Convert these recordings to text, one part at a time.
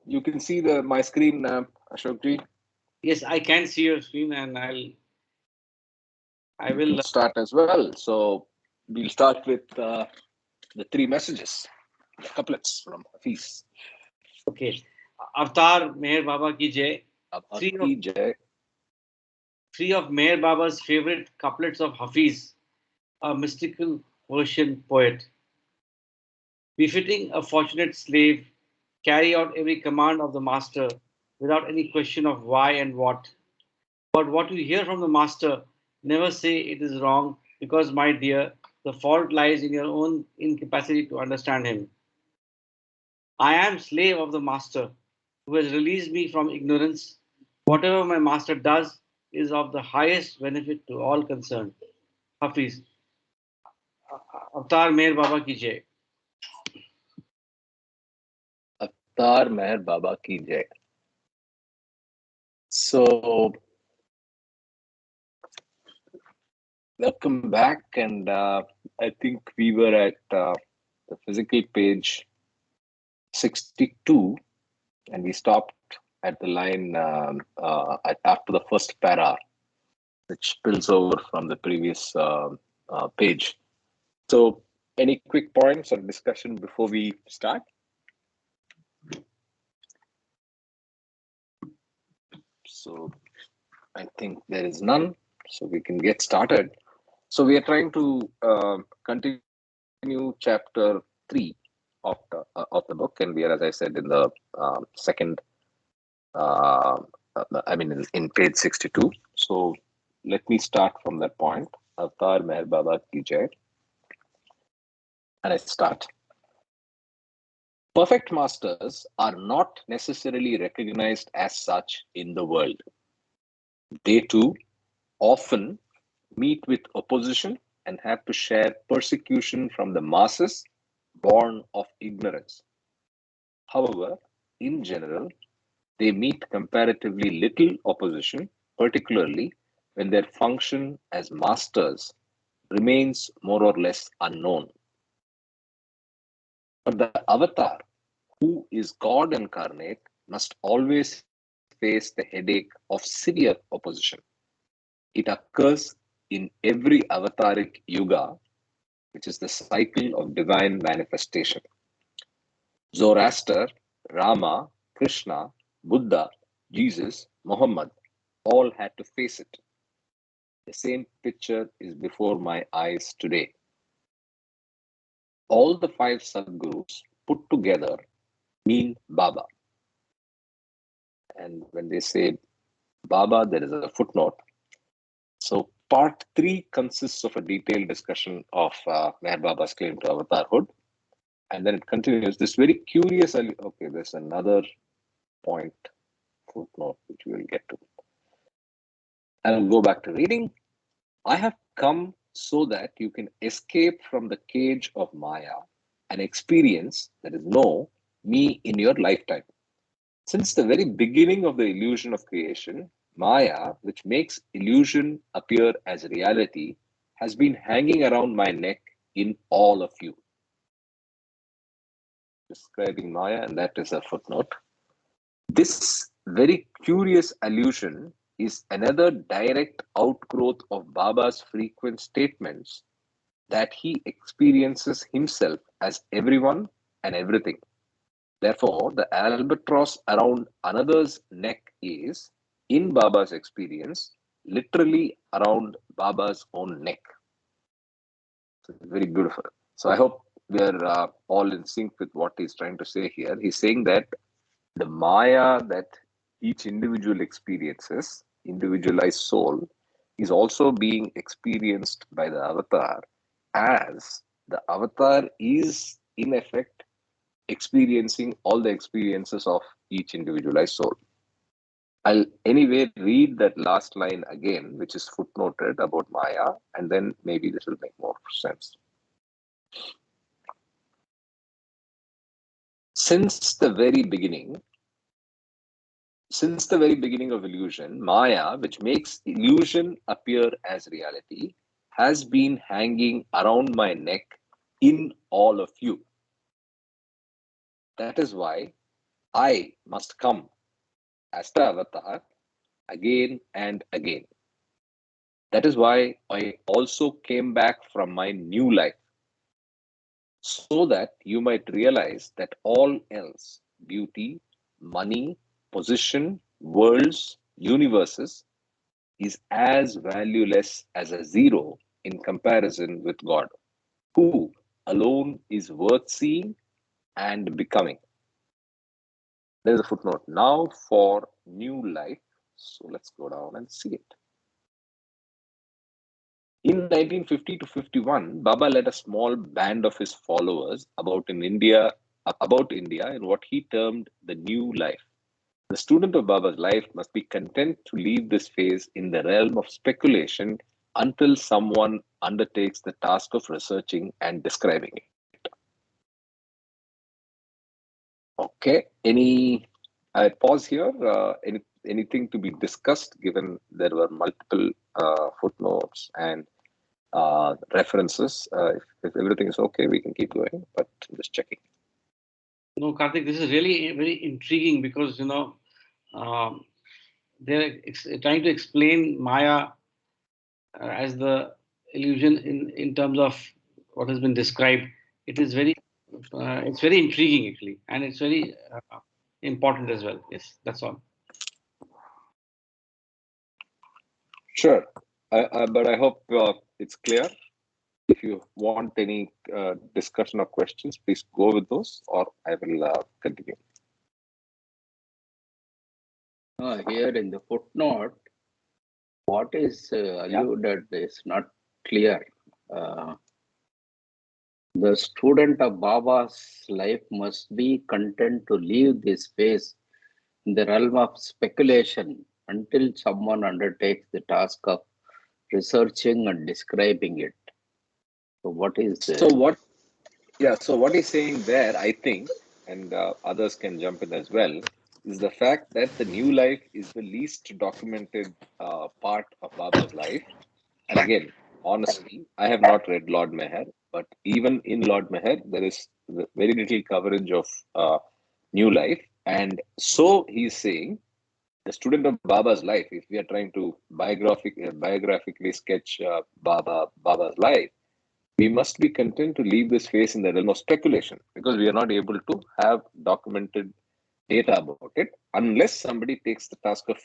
You can see my screen, Ashokji. Yes, I can see your screen, and I will start as well. So we'll start with the three messages, the couplets from Hafiz. Okay. Avatar Meher Baba ki Jai. Three of Meher Baba's favorite couplets of Hafiz, a mystical Persian poet. Befitting a fortunate slave, carry out every command of the master without any question of why and what. But what you hear from the master, never say it is wrong, because, my dear, the fault lies in your own incapacity to understand him. I am slave of the master, who has released me from ignorance. Whatever my master does is of the highest benefit to all concerned. Hafiz. Avatar Meher Baba ki Jai. Avatar Meher Baba ki Jai. So, welcome back, and I think we were at the physical page 62, and we stopped at the line after the first para, which spills over from the previous page. So, any quick points or discussion before we start? So, I think there is none, so we can get started. So, we are trying to continue chapter 3 of the book, and we are, as I said, in the second. In page 62. So, let me start from that point. Avatar Meher Baba ki Jai. And I start. Perfect masters are not necessarily recognized as such in the world. They too often meet with opposition and have to share persecution from the masses born of ignorance. However, in general, they meet comparatively little opposition, particularly when their function as masters remains more or less unknown. But the avatar, who is God incarnate, must always face the headache of severe opposition. It occurs in every avataric yuga, which is the cycle of divine manifestation. Zoroaster, Rama, Krishna, Buddha, Jesus, Muhammad all had to face it. The same picture is before my eyes today. All the 5 Sadgurus put together mean Baba. And when they say Baba, there is a footnote. So part 3 consists of a detailed discussion of Meher Baba's claim to avatarhood. And then it continues. This very curious, okay, there's another point, footnote, which we will get to. I'll go back to reading. I have come so that you can escape from the cage of Maya and experience, that is, know me in your lifetime. Since the very beginning of the illusion of creation, Maya, which makes illusion appear as reality, has been hanging around my neck in all of you. Describing Maya, and that is a footnote. This very curious allusion is another direct outgrowth of Baba's frequent statements that he experiences himself as everyone and everything. Therefore, the albatross around another's neck is, in Baba's experience, literally around Baba's own neck. So it's very beautiful. So I hope we are all in sync with what he's trying to say here. He's saying that the Maya that each individual experiences, individualized soul, is also being experienced by the avatar, as the avatar is, in effect, experiencing all the experiences of each individualized soul. I'll anyway read that last line again, which is footnoted about Maya, and then maybe this will make more sense. Since the very beginning of illusion, Maya, which makes illusion appear as reality, has been hanging around my neck in all of you. That is why I must come as the avatar again and again. That is why I also came back from my new life, so that you might realize that all else, beauty, money, position, worlds, universes, is as valueless as a zero in comparison with God, who alone is worth seeing and becoming. There's a footnote. Now for new life. So let's go down and see it. In 1950 to 51, Baba led a small band of his followers about India in what he termed the new life. The student of Baba's life must be content to leave this phase in the realm of speculation until someone undertakes the task of researching and describing it. Okay, I pause here. Anything to be discussed, given there were multiple footnotes and references. If everything is okay, we can keep going, but I'm just checking. No, Karthik, this is really very intriguing because, um, they're trying to explain Maya as the illusion in terms of what has been described. It is it's very intriguing actually, and it's very important as well. Yes, that's all. Sure, but I hope it's clear. If you want any discussion or questions, please go with those, or I will continue. Here in the footnote, what is alluded is not clear. The student of Baba's life must be content to leave this phase in the realm of speculation until someone undertakes the task of researching and describing it. So what is the... So what he's saying there, I think, and others can jump in as well, is the fact that the new life is the least documented part of Baba's life. And again, honestly, I have not read Lord Meher, but even in Lord Meher, there is very little coverage of new life. And so he's saying the student of Baba's life, if we are trying to biographically sketch Baba's life, we must be content to leave this phase in the realm of speculation, because we are not able to have documented data about it unless somebody takes the task of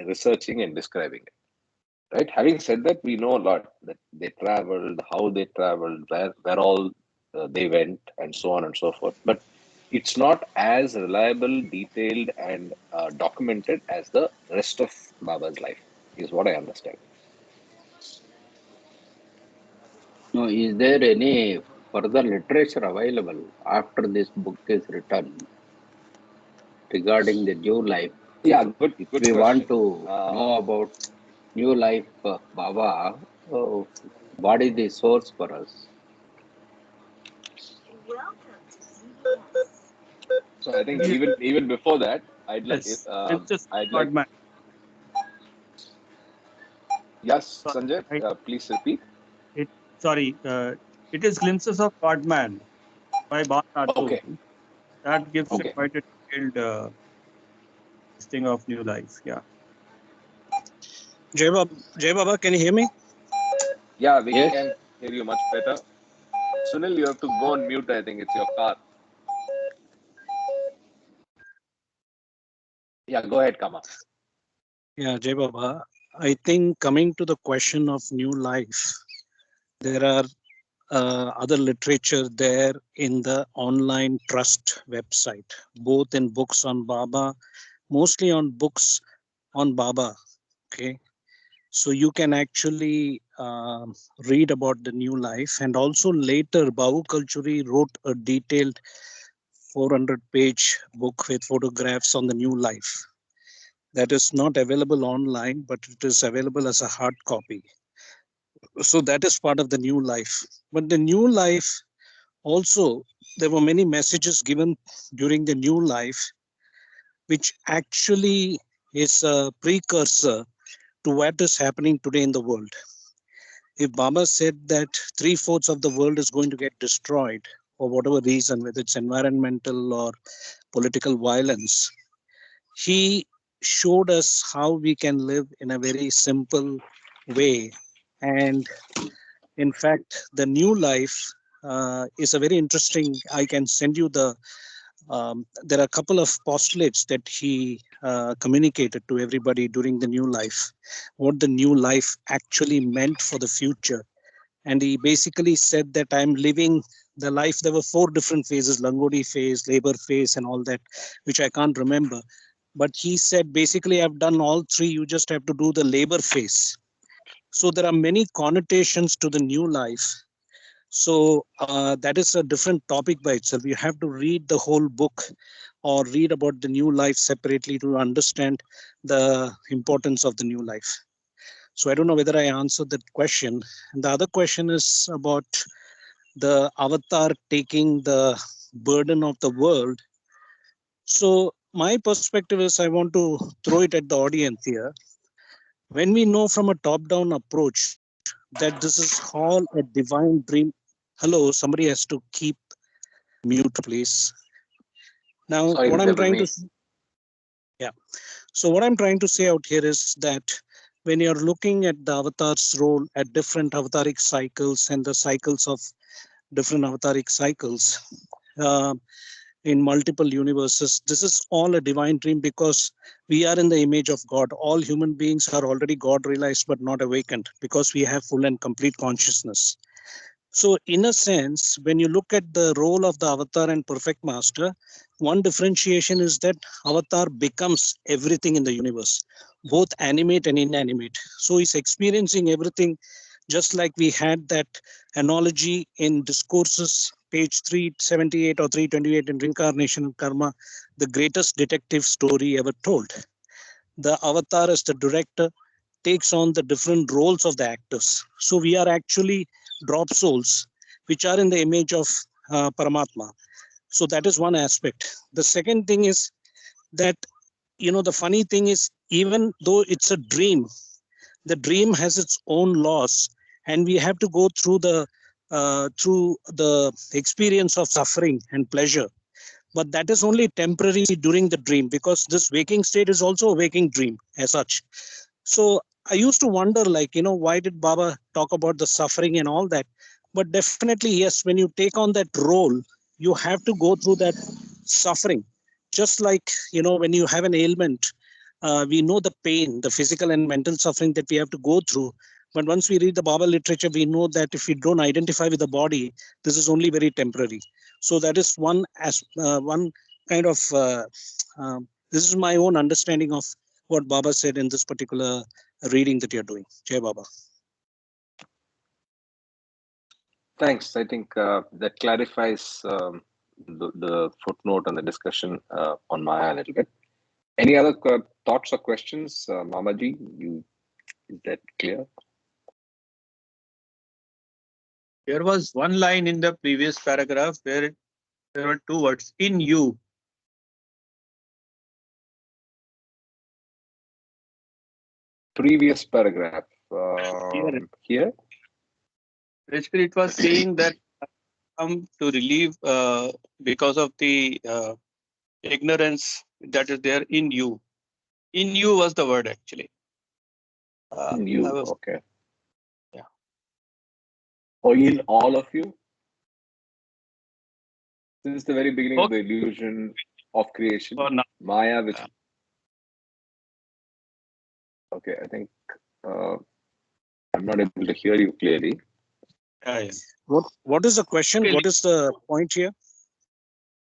researching and describing it. Right? Having said that, we know a lot that they traveled, how they traveled, where all they went, and so on and so forth. But it's not as reliable, detailed, and documented as the rest of Baba's life, is what I understand. No, is there any further literature available after this book is written regarding the new life? Yeah, good If we question. want to know about new life of Baba, what is the source for us? So I think even before that, I'd like Yes, I'd like Godman. yes, Sorry, Sanjay, please repeat. it, sorry, it is Glimpses of Godman by Barnard. Okay, That gives a okay, quite a detailed listing of new life. Yeah. Jai Baba, can you hear me? yeah, we Yes. can hear you much better. Sunil, you have to go on mute. I think it's your car. Yeah, go ahead, Kama. Yeah, Jai Baba. I think coming to the question of new life, there are other literature there in the online trust website, both in books on Baba, mostly on books on Baba. Okay. So you can actually read about the new life. And also later, Babu Kalchuri wrote a detailed 400-page book with photographs on the new life. That is not available online, but it is available as a hard copy. So that is part of the new life. But the new life also, there were many messages given during the new life, which actually is a precursor to what is happening today in the world. If Baba said that 3/4 of the world is going to get destroyed, for whatever reason, whether it's environmental or political violence, he showed us how we can live in a very simple way. And in fact, the new life is a very interesting. I can send you the. There are a couple of postulates that he communicated to everybody during the new life, what the new life actually meant for the future. And he basically said that I'm living the life. There were 4 different phases: Langodi phase, labor phase, and all that, which I can't remember. But he said, basically, I've done all 3. You just have to do the labor phase. So there are many connotations to the new life. So that is a different topic by itself. You have to read the whole book or read about the new life separately to understand the importance of the new life. So I don't know whether I answered that question. And the other question is about the avatar taking the burden of the world. So my perspective is, I want to throw it at the audience here. When we know from a top-down approach that this is all a divine dream. Hello, somebody has to keep mute, please. Now, Sorry, what I'm that was trying me. to, yeah. So what I'm trying to say out here is that when you're looking at the avatar's role at different avataric cycles and the cycles of different avataric cycles uh, in multiple universes, this is all a divine dream because we are in the image of God. All human beings are already God realized but not awakened because we have full and complete consciousness. So in a sense, when you look at the role of the avatar and perfect master, one differentiation is that avatar becomes everything in the universe, both animate and inanimate. So he's experiencing everything, just like we had that analogy in Discourses, page 378 or 328 in Reincarnation and Karma, the greatest detective story ever told. The avatar as the director takes on the different roles of the actors. So we are actually drop souls, which are in the image of Paramatma. So that is one aspect. The second thing is that, the funny thing is, even though it's a dream, the dream has its own laws, and we have to go through the experience of suffering and pleasure. But that is only temporary during the dream, because this waking state is also a waking dream as such. So I used to wonder, why did Baba talk about the suffering and all that? But definitely, yes, when you take on that role, you have to go through that suffering. Just like, when you have an ailment, we know the pain, the physical and mental suffering that we have to go through. But once we read the Baba literature, we know that if we don't identify with the body, this is only very temporary. So that is one kind of, this is my own understanding of what Baba said in this particular reading that you're doing. Jai Baba. Thanks. I think that clarifies the footnote and the discussion on Maya a little bit. Any other thoughts or questions, Mamaji? Is that clear? There was one line in the previous paragraph where there were 2 words, in you. Previous paragraph. Here? Basically, it was saying that come to relieve because of the ignorance that is there in you. In you was the word actually. Okay. Yeah. Or in all of you? Since the very beginning of the illusion of creation, Maya, which... Okay, I think I'm not able to hear you clearly. Yes. What is the question? Okay. What is the point here?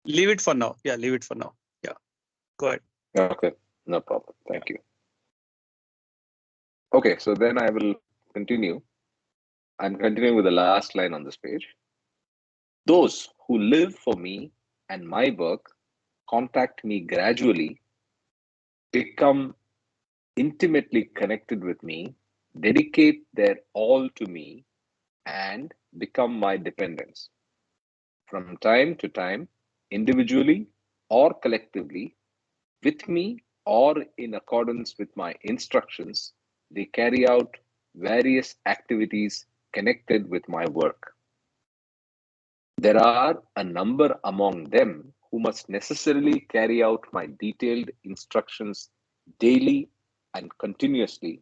Leave it for now. Yeah, leave it for now. Yeah. Go ahead. Okay, no problem. Thank you. Okay, so then I will continue. I'm continuing with the last line on this page. Those who live for me and my work contact me gradually, become intimately connected with me, dedicate their all to me, and become my dependents. From time to time, individually or collectively, with me or in accordance with my instructions, they carry out various activities connected with my work. There are a number among them who must necessarily carry out my detailed instructions daily and continuously,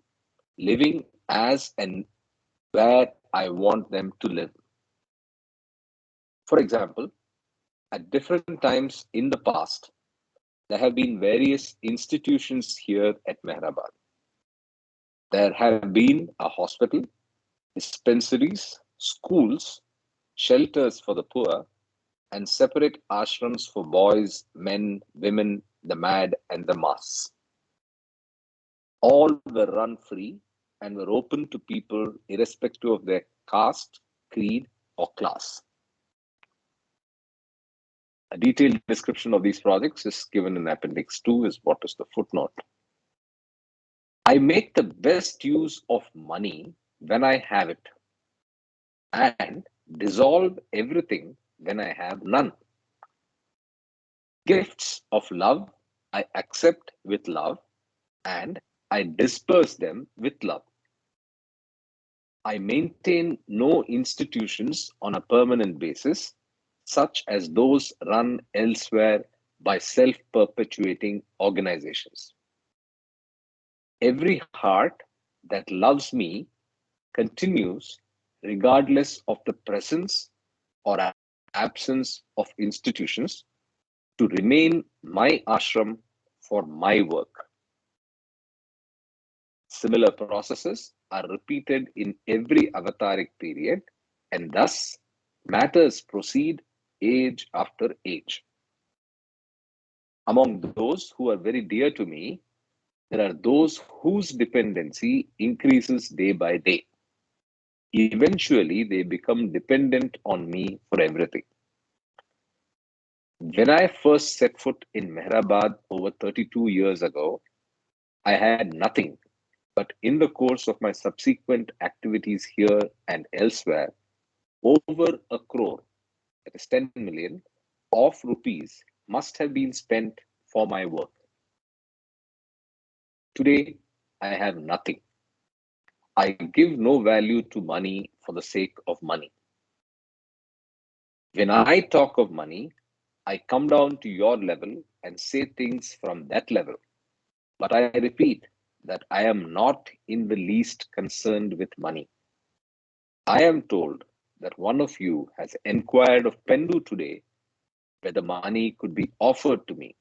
living as and where I want them to live. For example, at different times in the past, there have been various institutions here at Mehrabad. There have been a hospital, dispensaries, schools, shelters for the poor, and separate ashrams for boys, men, women, the mad, and the mass. All were run free and were open to people irrespective of their caste, creed, or class. A detailed description of these projects is given in Appendix 2, is what is the footnote. I make the best use of money when I have it and dissolve everything when I have none. Gifts of love I accept with love and I disperse them with love. I maintain no institutions on a permanent basis, such as those run elsewhere by self-perpetuating organizations. Every heart that loves me continues regardless of the presence or absence of institutions to remain my ashram for my work. Similar processes are repeated in every avataric period, and thus matters proceed age after age. Among those who are very dear to me, there are those whose dependency increases day by day. Eventually, they become dependent on me for everything. When I first set foot in Mehrabad over 32 years ago, I had nothing, but in the course of my subsequent activities here and elsewhere, over a crore, that is 10 million, of rupees must have been spent for my work. Today, I have nothing. I give no value to money for the sake of money. When I talk of money, I come down to your level and say things from that level. But I repeat that I am not in the least concerned with money. I am told that one of you has enquired of Pendu today whether money could be offered to me.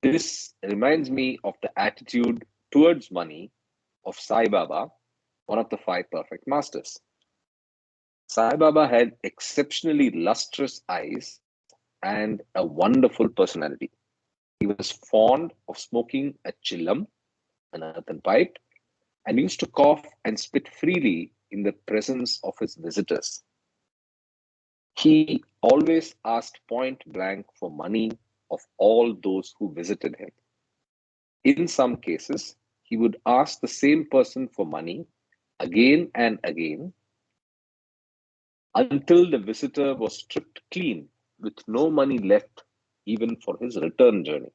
This reminds me of the attitude towards money of Sai Baba, one of the five perfect masters. Sai Baba had exceptionally lustrous eyes and a wonderful personality. He was fond of smoking a chillam, an earthen pipe, and used to cough and spit freely in the presence of his visitors. He always asked point blank for money of all those who visited him. In some cases, he would ask the same person for money again and again until the visitor was stripped clean with no money left even for his return journey.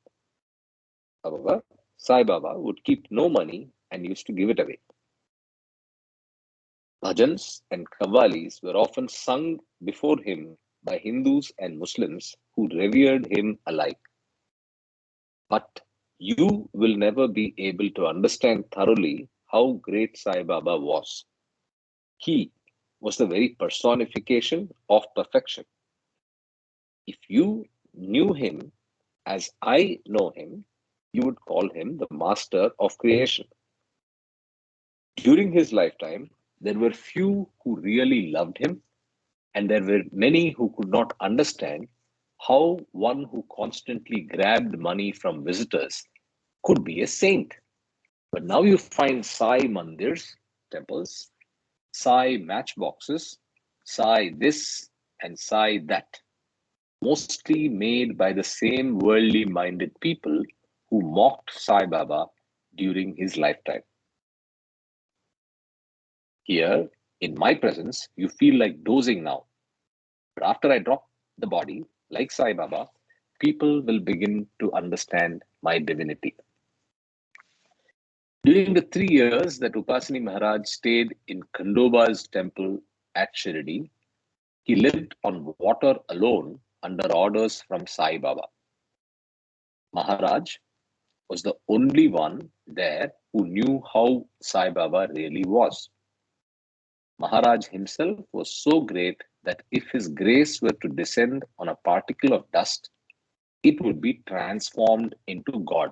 However, Sai Baba would keep no money and used to give it away. Bhajans and qawwalis were often sung before him by Hindus and Muslims who revered him alike. But you will never be able to understand thoroughly how great Sai Baba was. He was the very personification of perfection. If you knew him as I know him, you would call him the master of creation. During his lifetime, there were few who really loved him, and there were many who could not understand how one who constantly grabbed money from visitors could be a saint. But now you find Sai mandirs, temples, Sai matchboxes, Sai this, and Sai that, mostly made by the same worldly minded people who mocked Sai Baba during his lifetime. Here, in my presence, you feel like dozing now. But after I drop the body, like Sai Baba, people will begin to understand my divinity. During the 3 years that Upasani Maharaj stayed in Khandoba's temple at Shirdi, He lived on water alone under orders from Sai Baba. Maharaj was the only one there who knew how Sai Baba really was. Maharaj himself was so great that if his grace were to descend on a particle of dust, it would be transformed into God.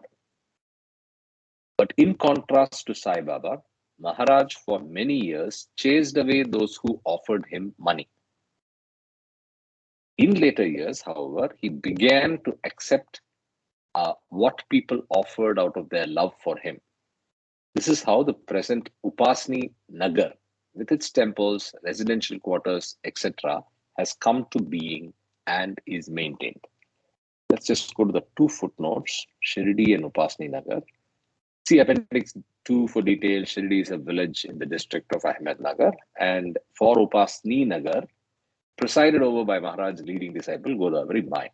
But in contrast to Sai Baba, Maharaj for many years chased away those who offered him money. In later years, however, he began to accept what people offered out of their love for him. This is how the present Upasni Nagar, with its temples, residential quarters, etc., has come to being and is maintained. Let's just go to the two footnotes, Shirdi and Upasni Nagar. See Appendix 2 for details. Shirdi is a village in the district of Ahmednagar, and for Upasni Nagar, presided over by Maharaj's leading disciple, Godavari Mai.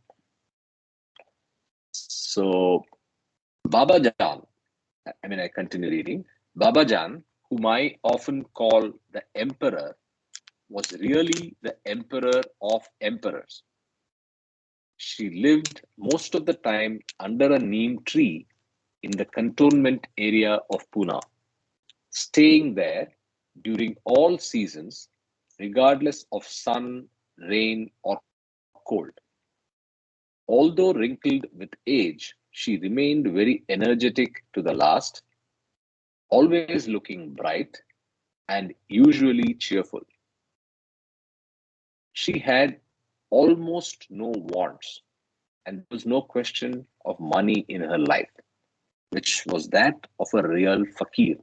So, Baba Jan, I continue reading. Baba Jan, whom I often call the emperor, was really the emperor of emperors. She lived most of the time under a neem tree in the cantonment area of Pune, staying there during all seasons, regardless of sun, rain, or cold. Although wrinkled with age, she remained very energetic to the last, always looking bright and usually cheerful. She had almost no wants, and there was no question of money in her life, which was that of a real fakir,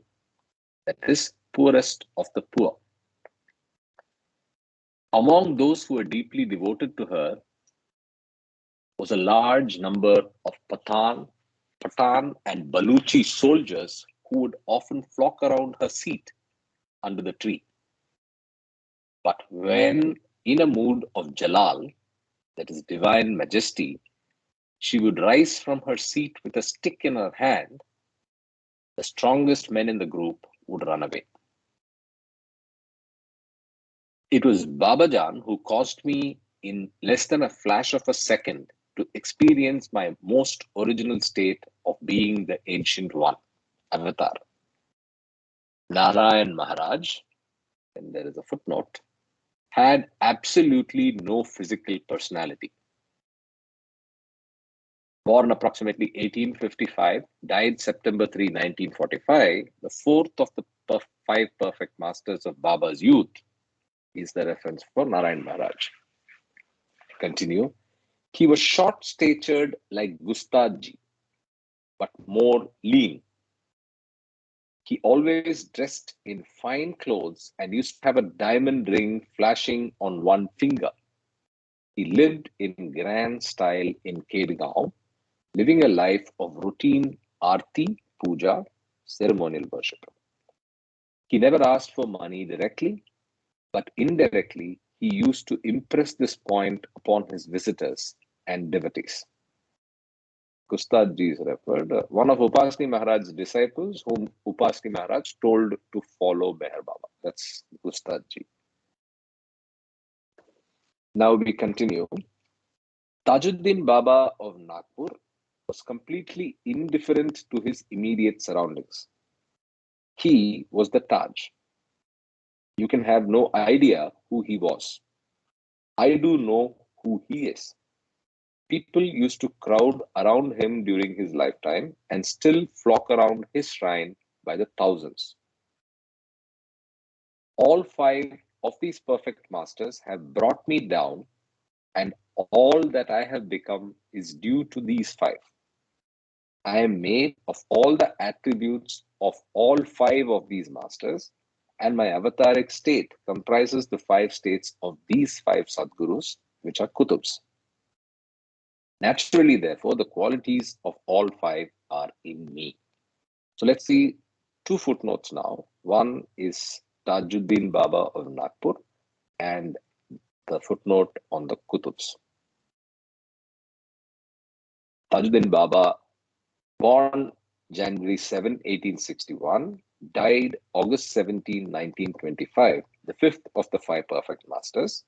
that is, poorest of the poor. Among those who were deeply devoted to her was a large number of Pathan and Baluchi soldiers who would often flock around her seat under the tree. But when in a mood of Jalal, that is divine majesty, she would rise from her seat with a stick in her hand, the strongest men in the group would run away. It was Babajan who caused me, in less than a flash of a second, to experience my most original state of being the Ancient One, Avatar. Narayan Maharaj, and there is a footnote, had absolutely no physical personality. Born approximately 1855, died September 3, 1945, the fourth of the five perfect masters of Baba's youth, is the reference for Narayan Maharaj. Continue. He was short-statured like Gustadji, but more lean. He always dressed in fine clothes and used to have a diamond ring flashing on one finger. He lived in grand style in Kedgaon, living a life of routine arti, puja, ceremonial worship. He never asked for money directly, but indirectly he used to impress this point upon his visitors and devotees. Gustadji is referred, one of Upasni Maharaj's disciples whom Upasni Maharaj told to follow Meher Baba. That's Gustadji. Now we continue. Tajuddin Baba of Nagpur was completely indifferent to his immediate surroundings. He was the Taj. You can have no idea who he was. I do know who he is. People used to crowd around him during his lifetime and still flock around his shrine by the thousands. All five of these perfect masters have brought me down, and all that I have become is due to these five. I am made of all the attributes of all five of these masters, and my avataric state comprises the five states of these five Sadgurus, which are Kutubs. Naturally, therefore, the qualities of all five are in me. So let's see two footnotes now. One is Tajuddin Baba of Nagpur and the footnote on the Kutubs. Tajuddin Baba, born January 7, 1861, died August 17, 1925, the fifth of the five perfect masters.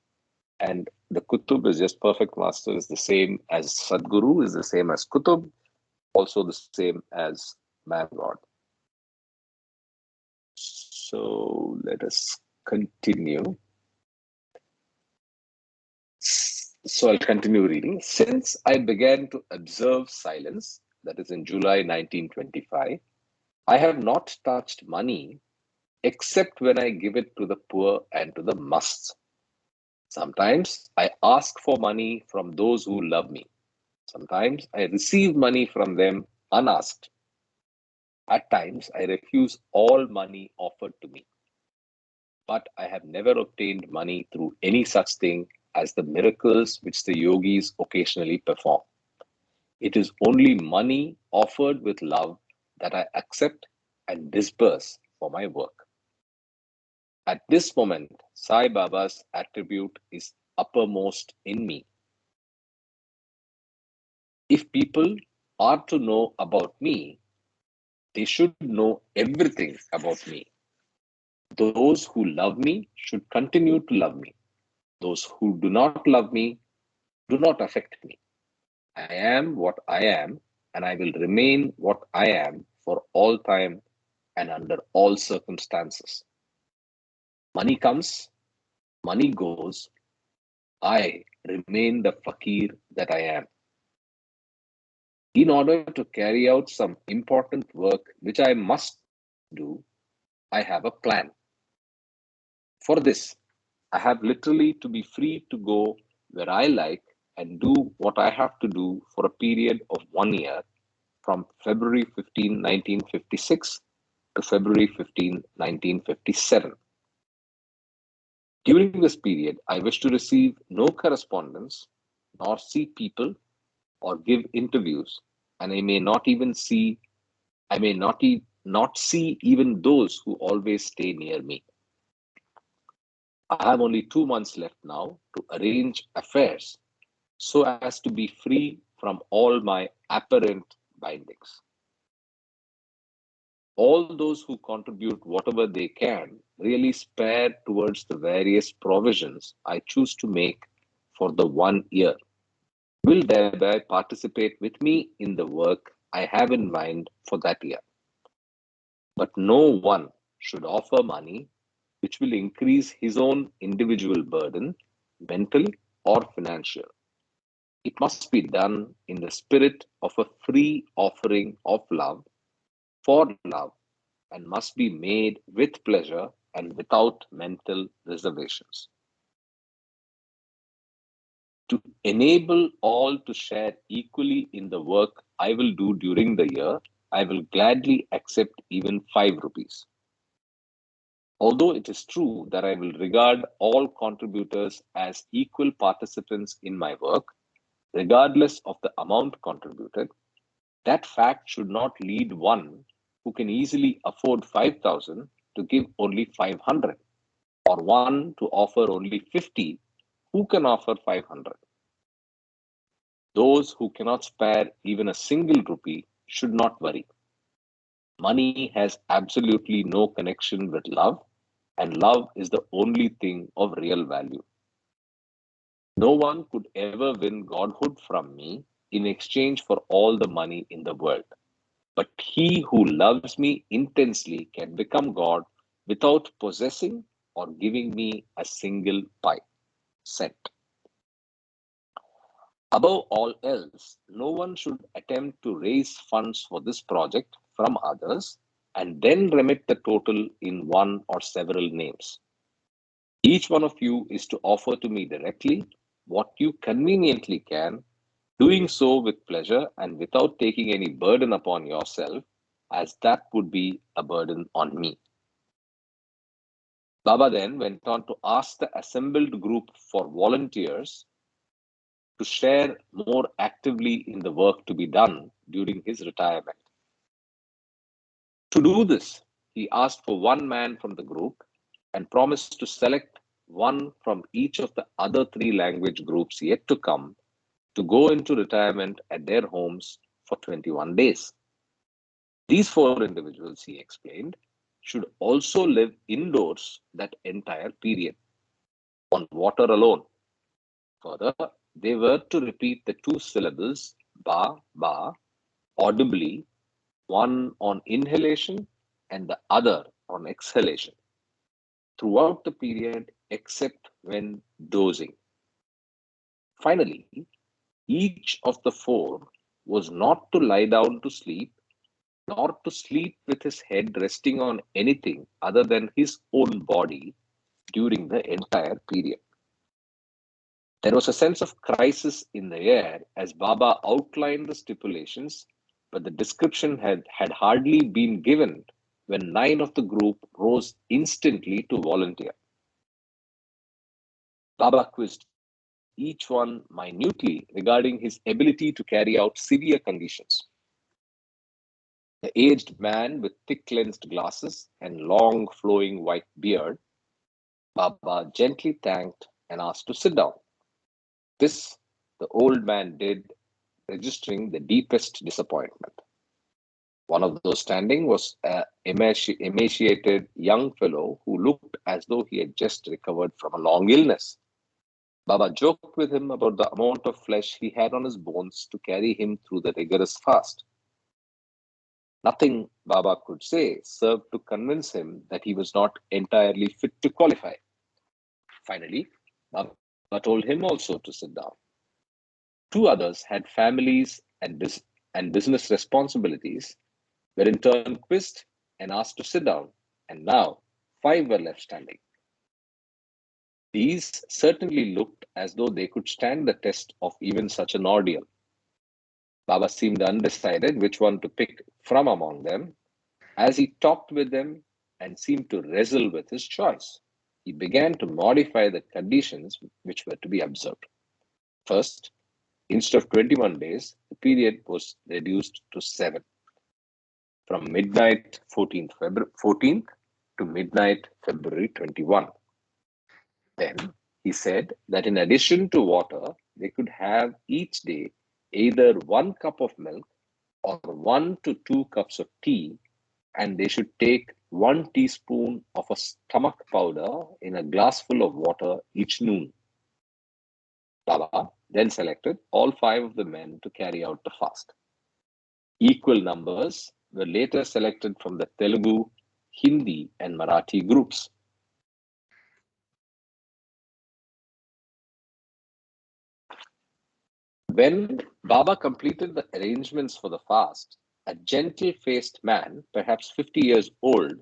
And the Kutub is just perfect master is the same as Sadguru, is the same as Kutub, also the same as man God. So let us continue. So I'll continue reading. Since I began to observe silence, that is in July 1925, I have not touched money except when I give it to the poor and to the musts. Sometimes I ask for money from those who love me. Sometimes I receive money from them unasked. At times I refuse all money offered to me. But I have never obtained money through any such thing as the miracles which the yogis occasionally perform. It is only money offered with love that I accept and disburse for my work. At this moment, Sai Baba's attribute is uppermost in me. If people are to know about me, they should know everything about me. Those who love me should continue to love me. Those who do not love me do not affect me. I am what I am, and I will remain what I am for all time and under all circumstances. Money comes, money goes. I remain the fakir that I am. In order to carry out some important work which I must do, I have a plan. For this, I have literally to be free to go where I like and do what I have to do for a period of 1 year from February 15, 1956 to February 15, 1957. During this period, I wish to receive no correspondence, nor see people, or give interviews, and I may not see even those who always stay near me. I have only 2 months left now to arrange affairs so as to be free from all my apparent bindings. All those who contribute whatever they can really spare towards the various provisions I choose to make for the 1 year will thereby participate with me in the work I have in mind for that year. But no one should offer money which will increase his own individual burden, mental or financial. It must be done in the spirit of a free offering of love for love and must be made with pleasure and without mental reservations. To enable all to share equally in the work I will do during the year, I will gladly accept even 5 rupees. Although it is true that I will regard all contributors as equal participants in my work, regardless of the amount contributed, that fact should not lead one who can easily afford 5,000 to give only 500, or one to offer only 50 who can offer 500. Those who cannot spare even a single rupee should not worry. Money has absolutely no connection with love, and love is the only thing of real value. No one could ever win godhood from me in exchange for all the money in the world. But he who loves me intensely can become God without possessing or giving me a single cent. Above all else, no one should attempt to raise funds for this project from others and then remit the total in one or several names. Each one of you is to offer to me directly what you conveniently can, doing so with pleasure and without taking any burden upon yourself, as that would be a burden on me. Baba then went on to ask the assembled group for volunteers to share more actively in the work to be done during his retirement. To do this, he asked for one man from the group and promised to select one from each of the other 3 language groups yet to come to go into retirement at their homes for 21 days. These 4 individuals, he explained, should also live indoors that entire period on water alone Further, they were to repeat the two syllables ba, ba audibly, one on inhalation and the other on exhalation, throughout the period except when dozing. Finally, each of the four was not to lie down to sleep, nor to sleep with his head resting on anything other than his own body during the entire period. There was a sense of crisis in the air as Baba outlined the stipulations, but the description had hardly been given when 9 of the group rose instantly to volunteer. Baba quizzed each one minutely regarding his ability to carry out severe conditions. The aged man with thick lensed glasses and long flowing white beard, Baba gently thanked and asked to sit down. This the old man did, registering the deepest disappointment. One of those standing was an emaciated young fellow who looked as though he had just recovered from a long illness. Baba joked with him about the amount of flesh he had on his bones to carry him through the rigorous fast. Nothing Baba could say served to convince him that he was not entirely fit to qualify. Finally, Baba told him also to sit down. Two others had families and business responsibilities, were in turn quizzed and asked to sit down, and now 5 were left standing. These certainly looked as though they could stand the test of even such an ordeal. Baba seemed undecided which one to pick from among them, as he talked with them and seemed to wrestle with his choice. He began to modify the conditions which were to be observed. First, instead of 21 days, the period was reduced to 7. From midnight 14th to midnight February 21. Then he said that in addition to water, they could have each day either 1 cup of milk or 1 to 2 cups of tea, and they should take 1 teaspoon of a stomach powder in a glassful of water each noon. Baba then selected all 5 of the men to carry out the fast. Equal numbers were later selected from the Telugu, Hindi, and Marathi groups. When Baba completed the arrangements for the fast, a gentle-faced man, perhaps 50 years old,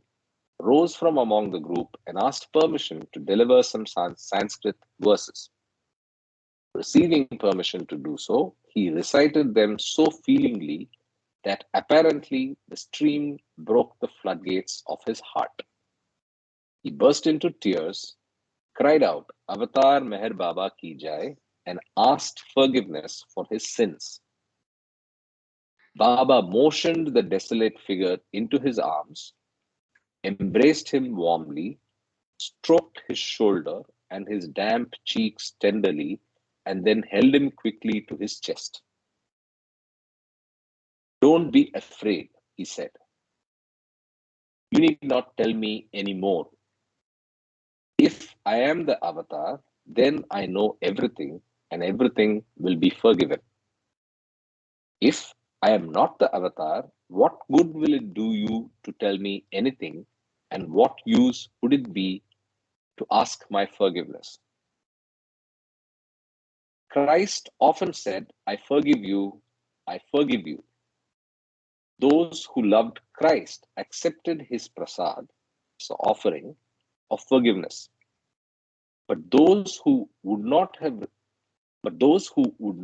rose from among the group and asked permission to deliver some Sanskrit verses. Receiving permission to do so, he recited them so feelingly that apparently the stream broke the floodgates of his heart. He burst into tears, cried out, "Avatar Meher Baba ki jai," and asked forgiveness for his sins. Baba motioned the desolate figure into his arms, embraced him warmly, stroked his shoulder and his damp cheeks tenderly, and then held him quickly to his chest. "Don't be afraid," he said. "You need not tell me any more. If I am the avatar, then I know everything and everything will be forgiven. If I am not the avatar, what good will it do you to tell me anything, and what use would it be to ask my forgiveness?" Christ often said, "I forgive you, I forgive you." Those who loved Christ accepted his prasad, so offering of forgiveness. But those who would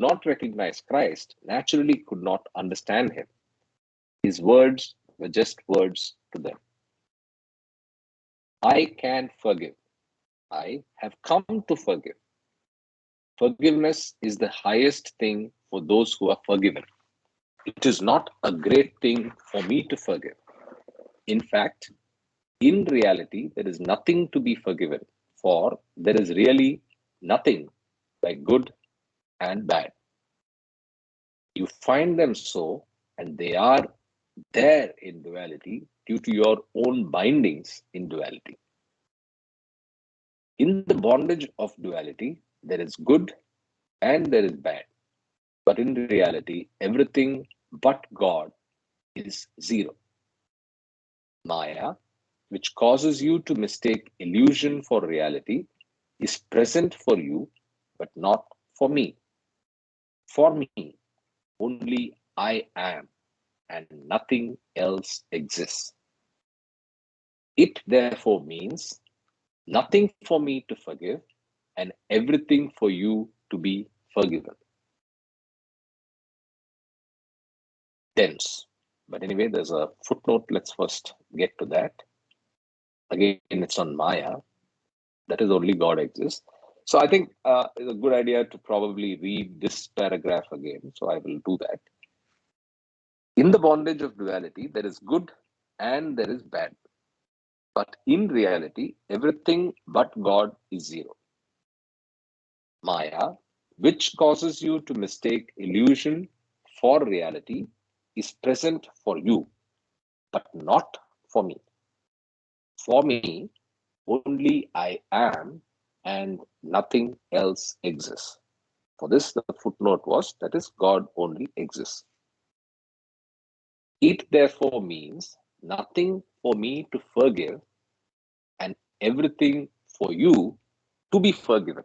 not recognize Christ naturally could not understand him. His words were just words to them. "I can forgive. I have come to forgive." Forgiveness is the highest thing for those who are forgiven. It is not a great thing for me to forgive. In fact, in reality, there is nothing to be forgiven, for there is really nothing like good and bad. You find them so, and they are there in duality due to your own bindings in duality. In the bondage of duality, there is good and there is bad. But in reality, everything but God is zero. Maya, which causes you to mistake illusion for reality, is present for you, but not for me. For me, only I am, and nothing else exists. It therefore means nothing for me to forgive and everything for you to be forgiven. Dense. But anyway, there's a footnote. Let's first get to that. Again, it's on Maya. That is only God exists. So I think it's a good idea to probably read this paragraph again. So I will do that. In the bondage of duality, there is good and there is bad. But in reality, everything but God is zero. Maya, which causes you to mistake illusion for reality, is present for you, but not for me. For me, only I am, and nothing else exists. For this, the footnote was that is, God only exists. It therefore means nothing for me to forgive and everything for you to be forgiven.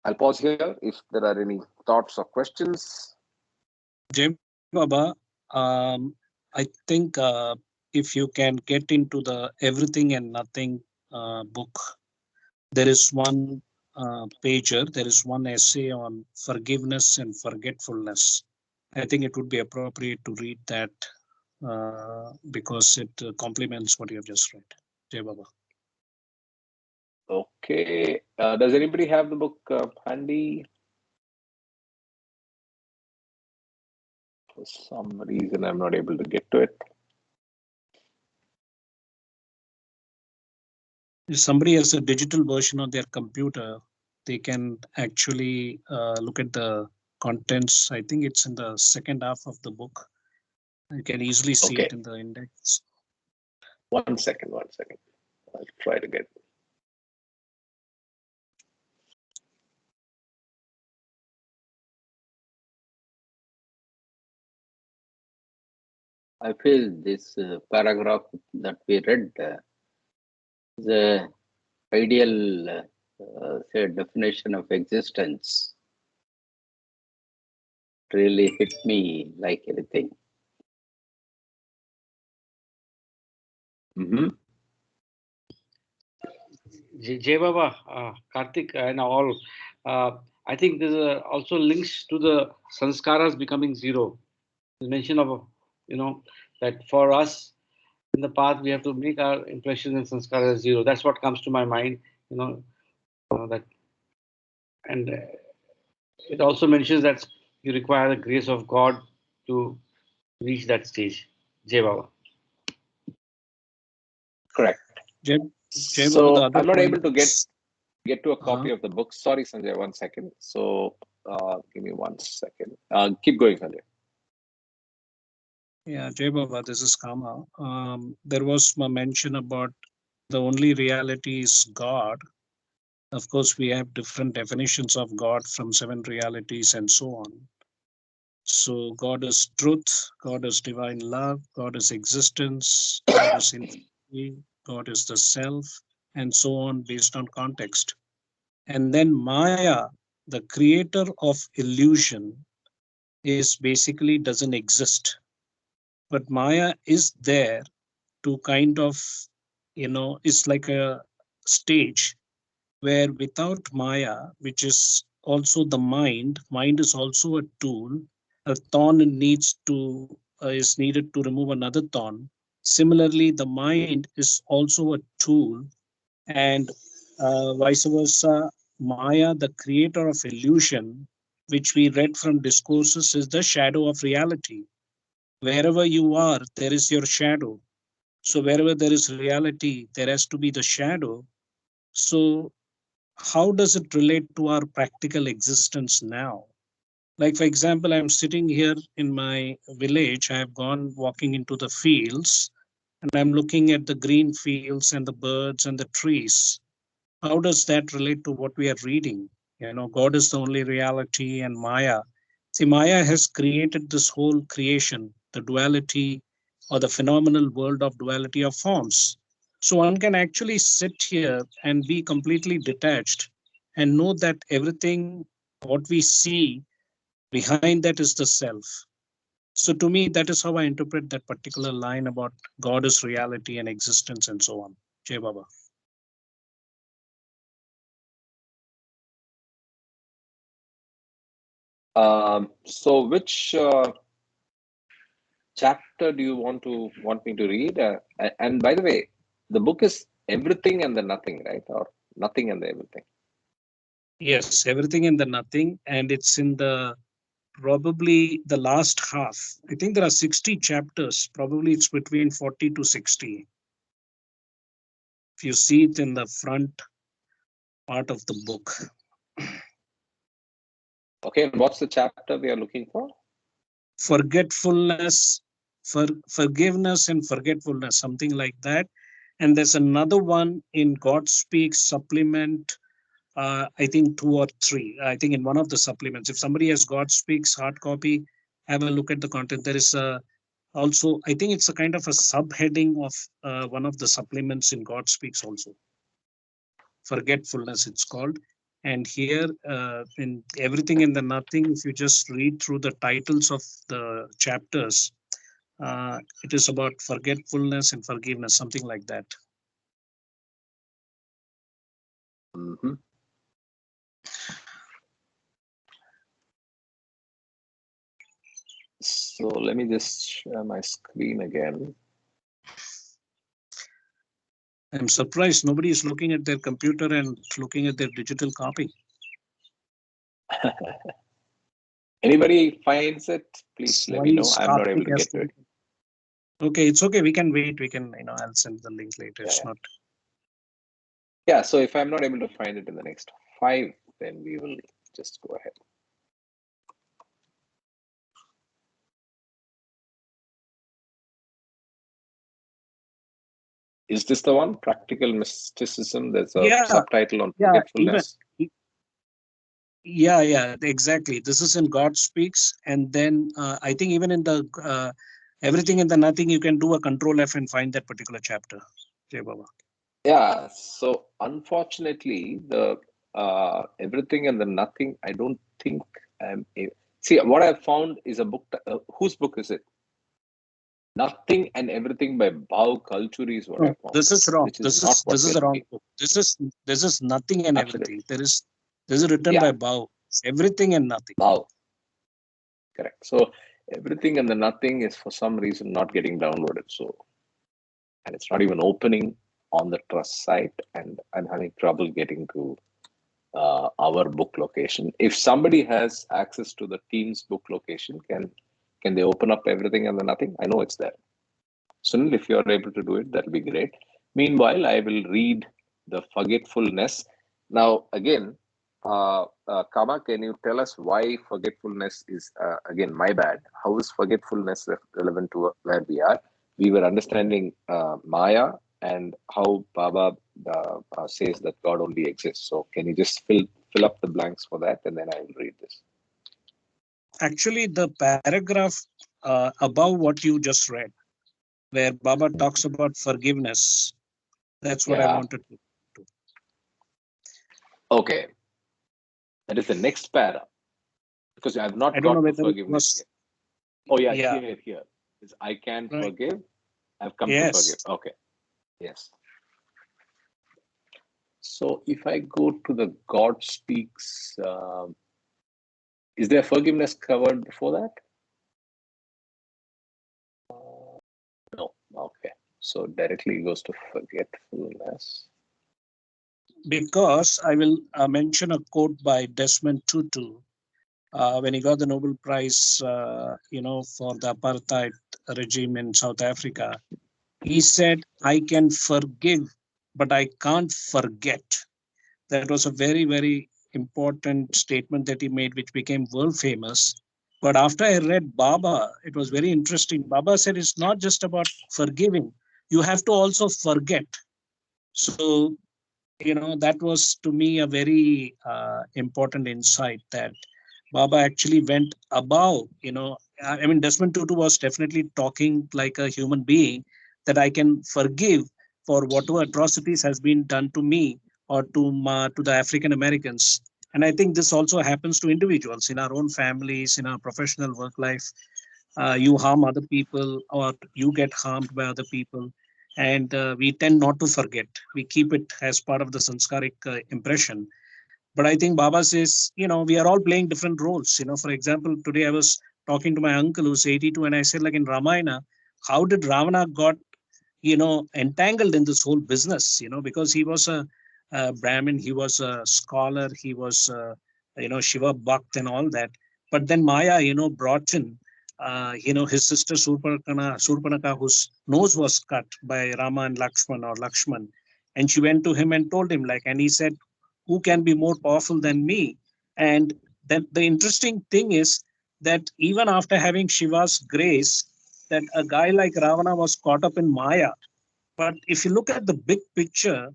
I'll pause here if there are any thoughts or questions. Jay Baba, I think if you can get into the Everything and Nothing book, there is one pager, there is one essay on forgiveness and forgetfulness. I think it would be appropriate to read that because it complements what you have just read. Jay Baba. Okay. Does anybody have the book handy? For some reason, I'm not able to get to it. If somebody has a digital version on their computer, they can actually look at the contents. I think it's in the second half of the book. You can easily see Okay. it in the index. One second. I'll try to get it. I feel this paragraph that we read is a ideal say definition of existence. Really hit me like anything. Mm-hmm. Jay Baba, Karthik, and all. I think there's also links to the sanskaras becoming zero. The mention of, that for us in the path we have to make our impressions and sanskaras zero. That's what comes to my mind. That, and it also mentions that you require the grace of God to reach that stage. Jay Baba. Correct. Jay Baba, the So other I'm not point able to get to a copy Uh-huh. of the book. Sorry, Sanjay. 1 second. So give me 1 second. Keep going, Sanjay. Yeah, Jay Baba, this is Kama. There was a mention about the only reality is God. Of course, we have different definitions of God from 7 realities and so on. So God is truth, God is divine love, God is existence, God is infinity, God is the self, and so on based on context. And then Maya, the creator of illusion, is basically doesn't exist. But Maya is there to kind of, it's like a stage where without Maya, which is also the mind is also a tool. A thorn is needed to remove another thorn. Similarly, the mind is also a tool, and vice versa. Maya, the creator of illusion, which we read from discourses, is the shadow of reality. Wherever you are, there is your shadow. So wherever there is reality, there has to be the shadow. So how does it relate to our practical existence now? Like, for example, I'm sitting here in my village. I have gone walking into the fields and I'm looking at the green fields and the birds and the trees. how does that relate to what we are reading? You know, God is the only reality and Maya. See, Maya has created this whole creation, the duality or the phenomenal world of duality of forms. So one can actually sit here and be completely detached and know that everything, what we see behind that is the self. So to me, that is how I interpret that particular line about God is reality and existence and so on. Jai Baba. So which chapter do you want me to read? And by the way, the book is Everything and the Nothing, right? Or Nothing and the Everything? Yes, everything and the nothing, and it's in the probably the last half. I think there are 60 chapters. Probably it's between 40 to 60. If you see it in the front part of the book. Okay, and what's the chapter we are looking for? Forgetfulness, forgiveness and forgetfulness, something like that. And there's another one in God Speaks supplement. I think 2 or 3. I think in one of the supplements. If somebody has God Speaks hard copy, have a look at the content. There is a also, I think it's a kind of a subheading of one of the supplements in God Speaks also. Forgetfulness, it's called. And here in Everything and the Nothing, if you just read through the titles of the chapters, it is about forgetfulness and forgiveness, something like that. Mm-hmm. So let me just share my screen again. I'm surprised nobody is looking at their computer and looking at their digital copy. Anybody finds it, please let me know. I'm not able to get to it. Okay, it's okay. We can wait. We can, I'll send the link later. It's not. Yeah, so if I'm not able to find it in the next 5, then we will just go ahead. Is this the one? Practical Mysticism. There's a subtitle on forgetfulness. Yeah, exactly. This is in God Speaks. And then I think even in the Everything and the Nothing, you can do a Control F and find that particular chapter. Jai Baba. Yeah, so unfortunately, the Everything and the Nothing, I don't think I'm able. See, what I found is a book. Whose book is it? Nothing and Everything by Bhav Kalchuri is what I found. This is wrong. This is a wrong book. This is Nothing and Everything. This is written by Bhav. Everything and Nothing. Bhav. Correct. So Everything and the Nothing is for some reason not getting downloaded. So, and it's not even opening on the trust site, and I'm having trouble getting to our book location. If somebody has access to the team's book location, can they open up Everything and the Nothing? I know it's there. Sunil, if you're able to do it, that'll be great. Meanwhile, I will read the Forgetfulness. Now, again, Kama, can you tell us why forgetfulness is, again, my bad. How is forgetfulness relevant to where we are? We were understanding Maya and how Baba says that God only exists. So can you just fill up the blanks for that, and then I will read this. Actually, the paragraph above what you just read, where Baba talks about forgiveness, that's what I wanted to do. Okay. That is the next para. Because I have not got to forgiveness yet. Oh, yeah. Here. I can forgive. I've come to forgive. Okay. Yes. So if I go to the God Speaks, is there forgiveness covered before that? No. Okay. So directly goes to forgetfulness. Because I will mention a quote by Desmond Tutu when he got the Nobel Prize, for the apartheid regime in South Africa. He said, "I can forgive, but I can't forget." That was a very, very important statement that he made, which became world famous. But after I read Baba, it was very interesting. Baba said it's not just about forgiving. You have to also forget. So that was to me a very important insight that Baba actually went above, I mean, Desmond Tutu was definitely talking like a human being that I can forgive for whatever atrocities has been done to me or to the African Americans. And I think this also happens to individuals in our own families, in our professional work life. You harm other people or you get harmed by other people, and we tend not to forget. We keep it as part of the sanskaric impression. But I think Baba says, we are all playing different roles. For example, today I was talking to my uncle who's 82, and I said, like in Ramayana, how did Ravana got entangled in this whole business, because he was a Brahmin, he was a scholar, he was, Shiva Bhakt and all that. But then Maya, brought in, his sister Surpanaka, whose nose was cut by Rama and Lakshman. And she went to him and told him, and he said, who can be more powerful than me? And then the interesting thing is that even after having Shiva's grace, that a guy like Ravana was caught up in Maya. But if you look at the big picture,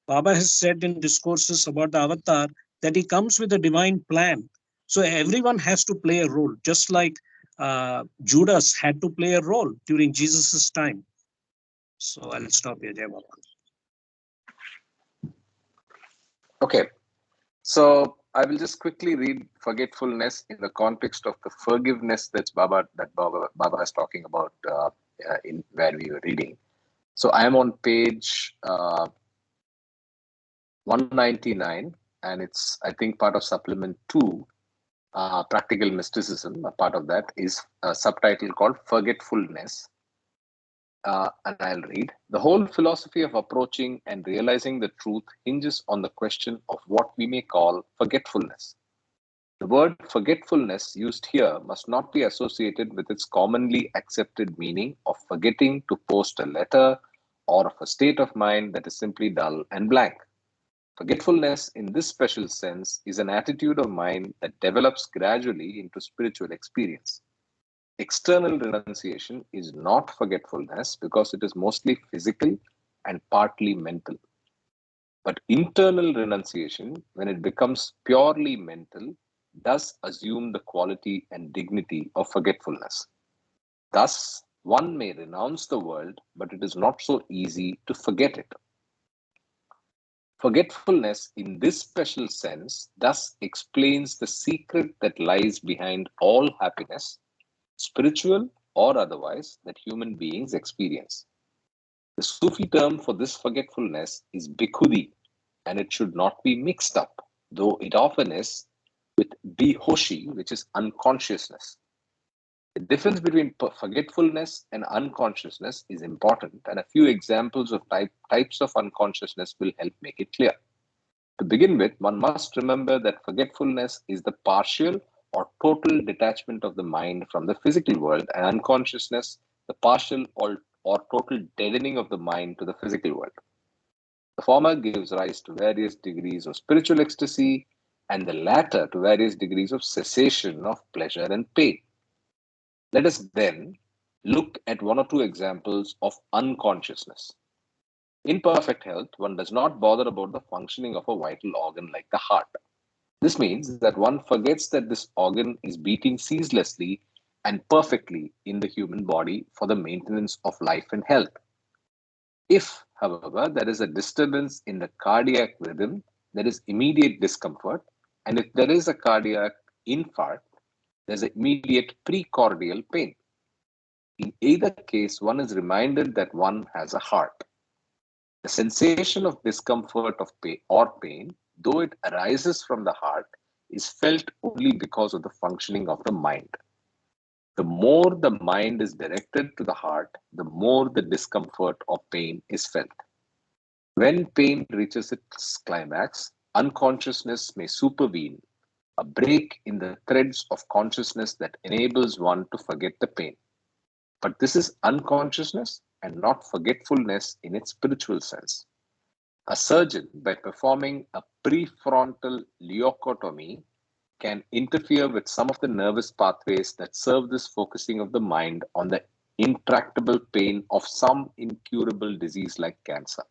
Baba has said in discourses about the avatar that he comes with a divine plan. So everyone has to play a role, just like Judas had to play a role during Jesus's time. So I'll stop here, Jai Baba. Okay, so I will just quickly read forgetfulness in the context of the forgiveness that Baba is talking about in where we were reading. So I am on page 199, and it's, I think, part of supplement 2, practical mysticism. A part of that is a subtitle called Forgetfulness. And I'll read. The whole philosophy of approaching and realizing the truth hinges on the question of what we may call forgetfulness. The word forgetfulness used here must not be associated with its commonly accepted meaning of forgetting to post a letter or of a state of mind that is simply dull and blank. Forgetfulness, in this special sense, is an attitude of mind that develops gradually into spiritual experience. External renunciation is not forgetfulness because it is mostly physical and partly mental. But internal renunciation, when it becomes purely mental, does assume the quality and dignity of forgetfulness. Thus, one may renounce the world, but it is not so easy to forget it. Forgetfulness, in this special sense, thus explains the secret that lies behind all happiness, spiritual or otherwise, that human beings experience. The Sufi term for this forgetfulness is bikhudi, and it should not be mixed up, though it often is, with bihoshi, which is unconsciousness. The difference between forgetfulness and unconsciousness is important, and a few examples of types of unconsciousness will help make it clear. To begin with, one must remember that forgetfulness is the partial or total detachment of the mind from the physical world, and unconsciousness, the partial or total deadening of the mind to the physical world. The former gives rise to various degrees of spiritual ecstasy, and the latter to various degrees of cessation of pleasure and pain. Let us then look at one or two examples of unconsciousness. In perfect health, one does not bother about the functioning of a vital organ like the heart. This means that one forgets that this organ is beating ceaselessly and perfectly in the human body for the maintenance of life and health. If, however, there is a disturbance in the cardiac rhythm, there is immediate discomfort, and if there is a cardiac infarct, there's immediate precordial pain. In either case, one is reminded that one has a heart. The sensation of discomfort of pain, though it arises from the heart, is felt only because of the functioning of the mind. The more the mind is directed to the heart, the more the discomfort or pain is felt. When pain reaches its climax, unconsciousness may supervene, a break in the threads of consciousness that enables one to forget the pain. But this is unconsciousness and not forgetfulness in its spiritual sense. A surgeon, by performing a prefrontal leucotomy, can interfere with some of the nervous pathways that serve this focusing of the mind on the intractable pain of some incurable disease like cancer.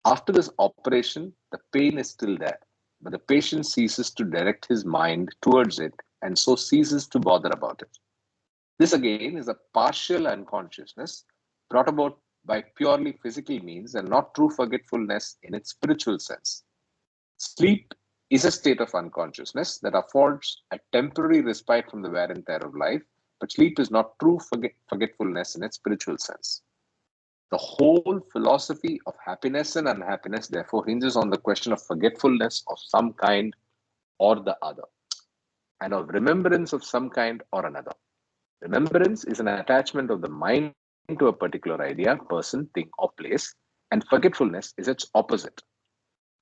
After this operation, the pain is still there, but the patient ceases to direct his mind towards it and so ceases to bother about it. This again is a partial unconsciousness brought about by purely physical means and not true forgetfulness in its spiritual sense. Sleep is a state of unconsciousness that affords a temporary respite from the wear and tear of life, but sleep is not true forgetfulness in its spiritual sense. The whole philosophy of happiness and unhappiness, therefore, hinges on the question of forgetfulness of some kind or the other, and of remembrance of some kind or another. Remembrance is an attachment of the mind to a particular idea, person, thing, or place, and forgetfulness is its opposite.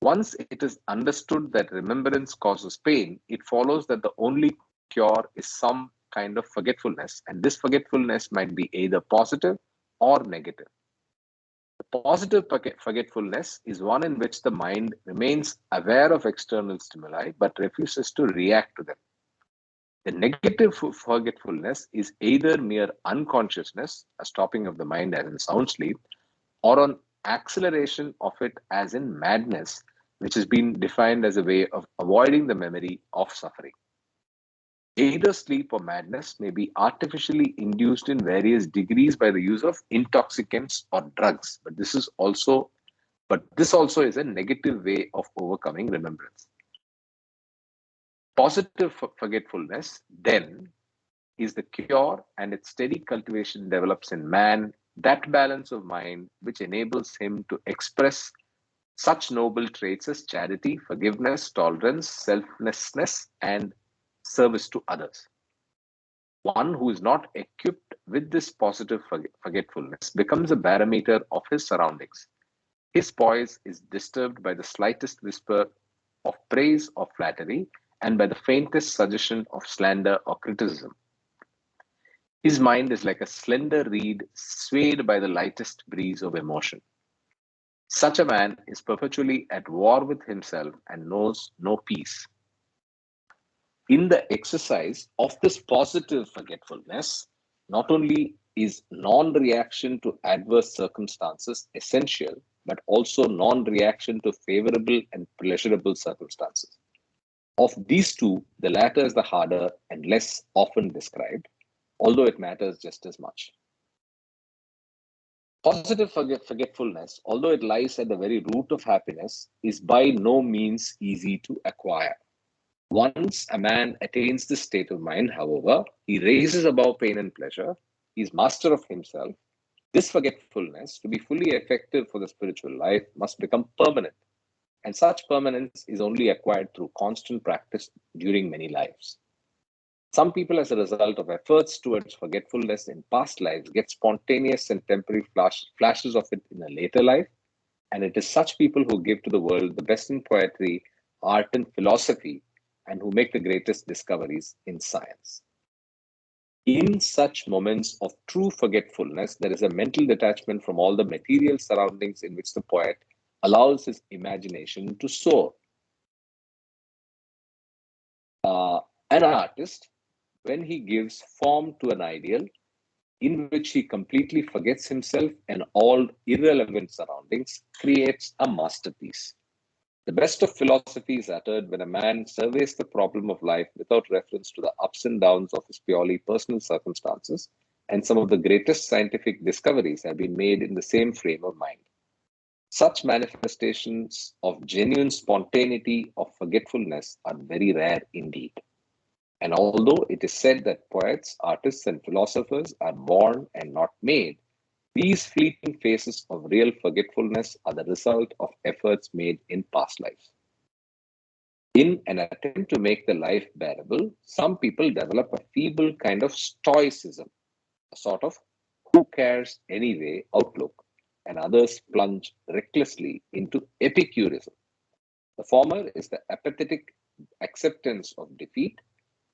Once it is understood that remembrance causes pain, it follows that the only cure is some kind of forgetfulness, and this forgetfulness might be either positive or negative. The positive forgetfulness is one in which the mind remains aware of external stimuli but refuses to react to them. The negative forgetfulness is either mere unconsciousness, a stopping of the mind as in sound sleep, or an acceleration of it as in madness, which has been defined as a way of avoiding the memory of suffering. Either sleep or madness may be artificially induced in various degrees by the use of intoxicants or drugs, but this also is a negative way of overcoming remembrance. Positive forgetfulness, then, is the cure, and its steady cultivation develops in man that balance of mind which enables him to express such noble traits as charity, forgiveness, tolerance, selflessness, and service to others. One who is not equipped with this positive forgetfulness becomes a barometer of his surroundings. His poise is disturbed by the slightest whisper of praise or flattery and by the faintest suggestion of slander or criticism. His mind is like a slender reed swayed by the lightest breeze of emotion. Such a man is perpetually at war with himself and knows no peace. In the exercise of this positive forgetfulness, not only is non reaction to adverse circumstances essential, but also non reaction to favorable and pleasurable circumstances. Of these two, the latter is the harder and less often described, although it matters just as much. Positive forgetfulness, although it lies at the very root of happiness, is by no means easy to acquire. Once a man attains this state of mind, however, he raises above pain and pleasure, he is master of himself. This forgetfulness, to be fully effective for the spiritual life, must become permanent, and such permanence is only acquired through constant practice during many lives. Some people, as a result of efforts towards forgetfulness in past lives, get spontaneous and temporary flashes of it in a later life, and it is such people who give to the world the best in poetry, art, and philosophy, and who make the greatest discoveries in science. In such moments of true forgetfulness, there is a mental detachment from all the material surroundings in which the poet allows his imagination to soar. An artist, when he gives form to an ideal in which he completely forgets himself and all irrelevant surroundings, creates a masterpiece. The best of philosophy is uttered when a man surveys the problem of life without reference to the ups and downs of his purely personal circumstances, and some of the greatest scientific discoveries have been made in the same frame of mind. Such manifestations of genuine spontaneity of forgetfulness are very rare indeed. And although it is said that poets, artists, and philosophers are born and not made, these fleeting phases of real forgetfulness are the result of efforts made in past lives. In an attempt to make the life bearable, some people develop a feeble kind of stoicism, a sort of who cares anyway outlook, and others plunge recklessly into epicurism. The former is the apathetic acceptance of defeat,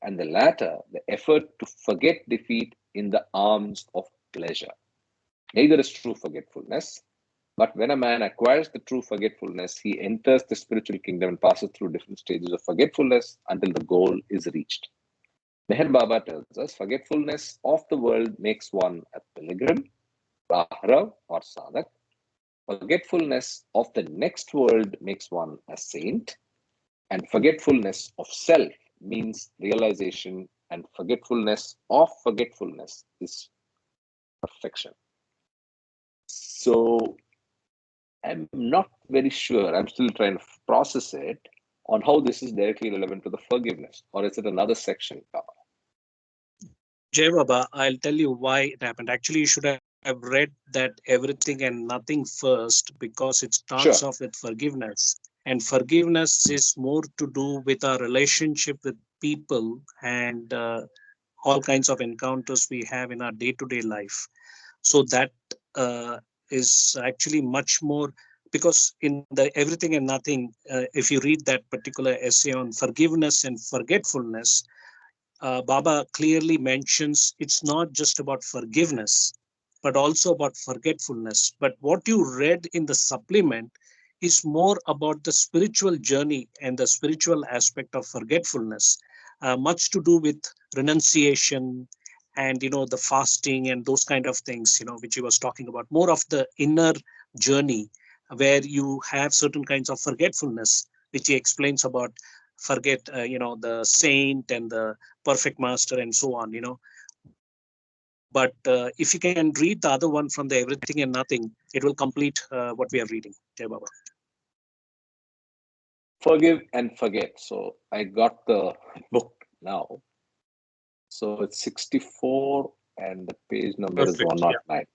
and the latter, the effort to forget defeat in the arms of pleasure. Neither is true forgetfulness, but when a man acquires the true forgetfulness, he enters the spiritual kingdom and passes through different stages of forgetfulness until the goal is reached. Meher Baba tells us forgetfulness of the world makes one a pilgrim, Rahrav, or Sadhak, Forgetfulness of the next world makes one a saint, and forgetfulness of self means realization, and forgetfulness of forgetfulness is perfection. So I'm not very sure. I'm still trying to process it on how this is directly relevant to the forgiveness, or is it another section? Jay Baba, I'll tell you why it happened. Actually, you should have read that everything and nothing first because it starts Sure. off with forgiveness. And forgiveness is more to do with our relationship with people and all kinds of encounters we have in our day to day life. So that uh, is actually much more because in the everything and nothing, if you read that particular essay on forgiveness and forgetfulness, Baba clearly mentions it's not just about forgiveness, but also about forgetfulness. But what you read in the supplement is more about the spiritual journey and the spiritual aspect of forgetfulness, much to do with renunciation and the fasting and those kind of things, which he was talking about. More of the inner journey where you have certain kinds of forgetfulness, which he explains about forget the saint and the perfect master and so on, but if you can read the other one from the everything and nothing, it will complete what we are reading. Jai Baba. Forgive and forget. So I got the book now. So it's 64 and the page number is Perfect. Yeah. 109.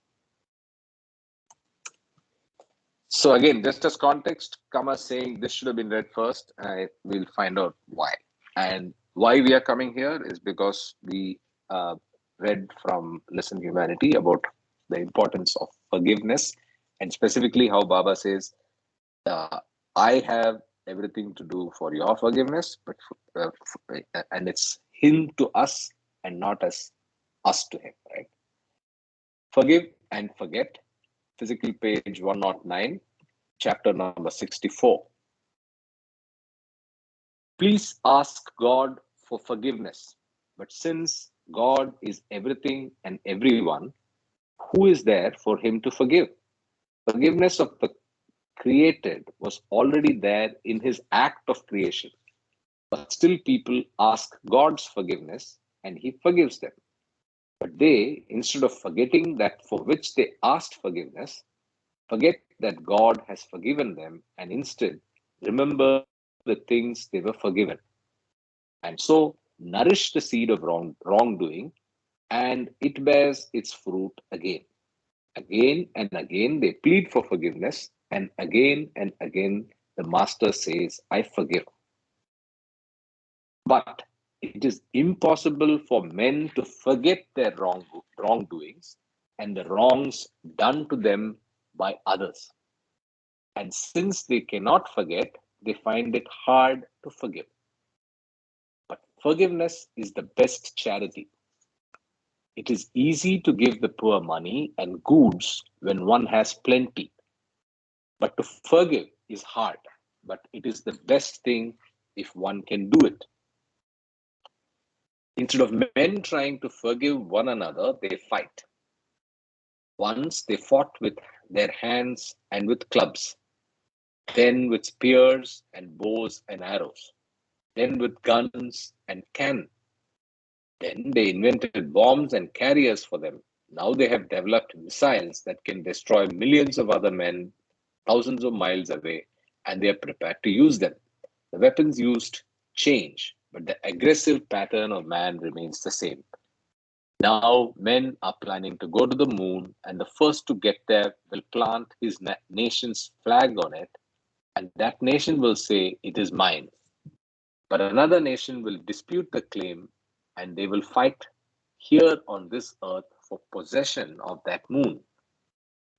So again, just as context, Kama saying this should have been read first. I will find out why. And why we are coming here is because we read from Listen Humanity about the importance of forgiveness, and specifically how Baba says, I have everything to do for your forgiveness, but and it's him to us and not as us to him, right? Forgive and forget. Physical page 109, chapter number 64. Please ask God for forgiveness. But since God is everything and everyone, who is there for him to forgive? Forgiveness of the created was already there in his act of creation. But still, people ask God's forgiveness and he forgives them. But they, instead of forgetting that for which they asked forgiveness, forget that God has forgiven them and instead remember the things they were forgiven. And so nourish the seed of wrongdoing, and it bears its fruit again. Again and again they plead for forgiveness, and again the Master says, I forgive. But it is impossible for men to forget their wrongdoings and the wrongs done to them by others. And since they cannot forget, they find it hard to forgive. But forgiveness is the best charity. It is easy to give the poor money and goods when one has plenty. But to forgive is hard, but it is the best thing if one can do it. Instead of men trying to forgive one another, they fight. Once they fought with their hands and with clubs, then with spears and bows and arrows, then with guns and cannon. Then they invented bombs and carriers for them. Now they have developed missiles that can destroy millions of other men thousands of miles away, and they are prepared to use them. The weapons used change, but the aggressive pattern of man remains the same. Now, men are planning to go to the moon, and the first to get there will plant his nation's flag on it, and that nation will say, it is mine. But another nation will dispute the claim, and they will fight here on this earth for possession of that moon.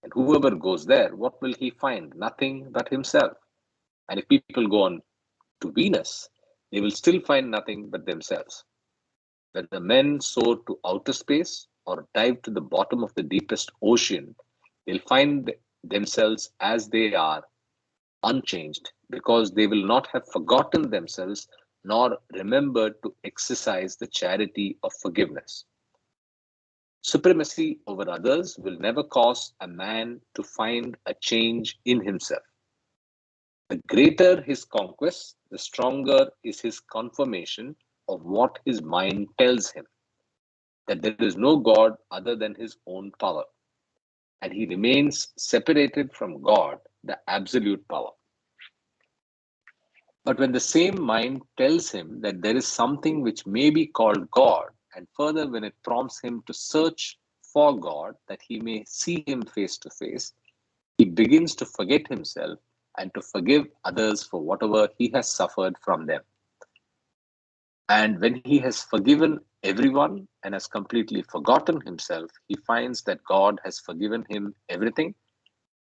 And whoever goes there, what will he find? Nothing but himself. And if people go on to Venus, they will still find nothing but themselves. When the men soar to outer space or dive to the bottom of the deepest ocean, they'll find themselves as they are, unchanged, because they will not have forgotten themselves nor remembered to exercise the charity of forgiveness. Supremacy over others will never cause a man to find a change in himself. The greater his conquest, the stronger is his confirmation of what his mind tells him, that there is no God other than his own power, and he remains separated from God, the absolute power. But when the same mind tells him that there is something which may be called God, and further when it prompts him to search for God that he may see him face to face, he begins to forget himself and to forgive others for whatever he has suffered from them. And when he has forgiven everyone and has completely forgotten himself, he finds that God has forgiven him everything,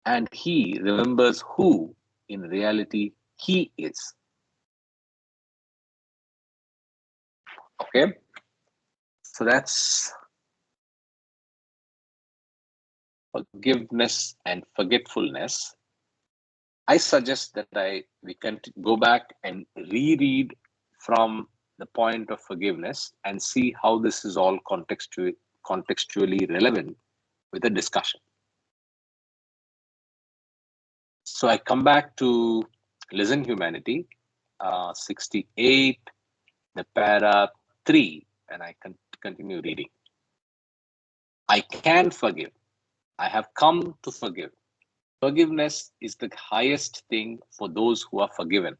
and he remembers who in reality he is. Okay, so that's forgiveness and forgetfulness. I suggest that we can go back and reread from the point of forgiveness and see how this is all contextually relevant with the discussion. So I come back to Listen Humanity, 68, the para 3, and I continue reading. I can forgive. I have come to forgive. Forgiveness is the highest thing for those who are forgiven.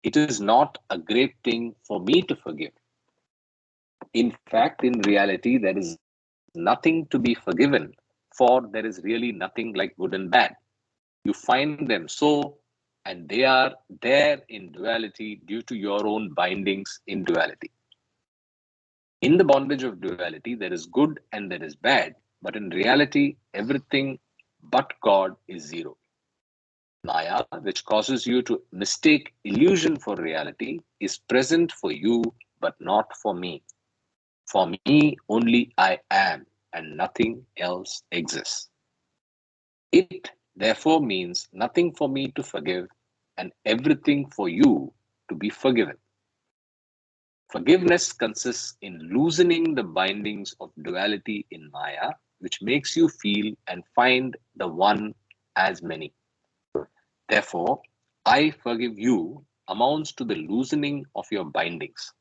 It is not a great thing for me to forgive. In fact, in reality, there is nothing to be forgiven, for there is really nothing like good and bad. You find them so, and they are there in duality due to your own bindings in duality. In the bondage of duality, there is good and there is bad, but in reality, everything but God is zero. Maya, which causes you to mistake illusion for reality, is present for you, but not for me. For me, only I am, and nothing else exists. It, therefore, means nothing for me to forgive, and everything for you to be forgiven. Forgiveness consists in loosening the bindings of duality in Maya, which makes you feel and find the one as many. Therefore, I forgive you amounts to the loosening of your bindings.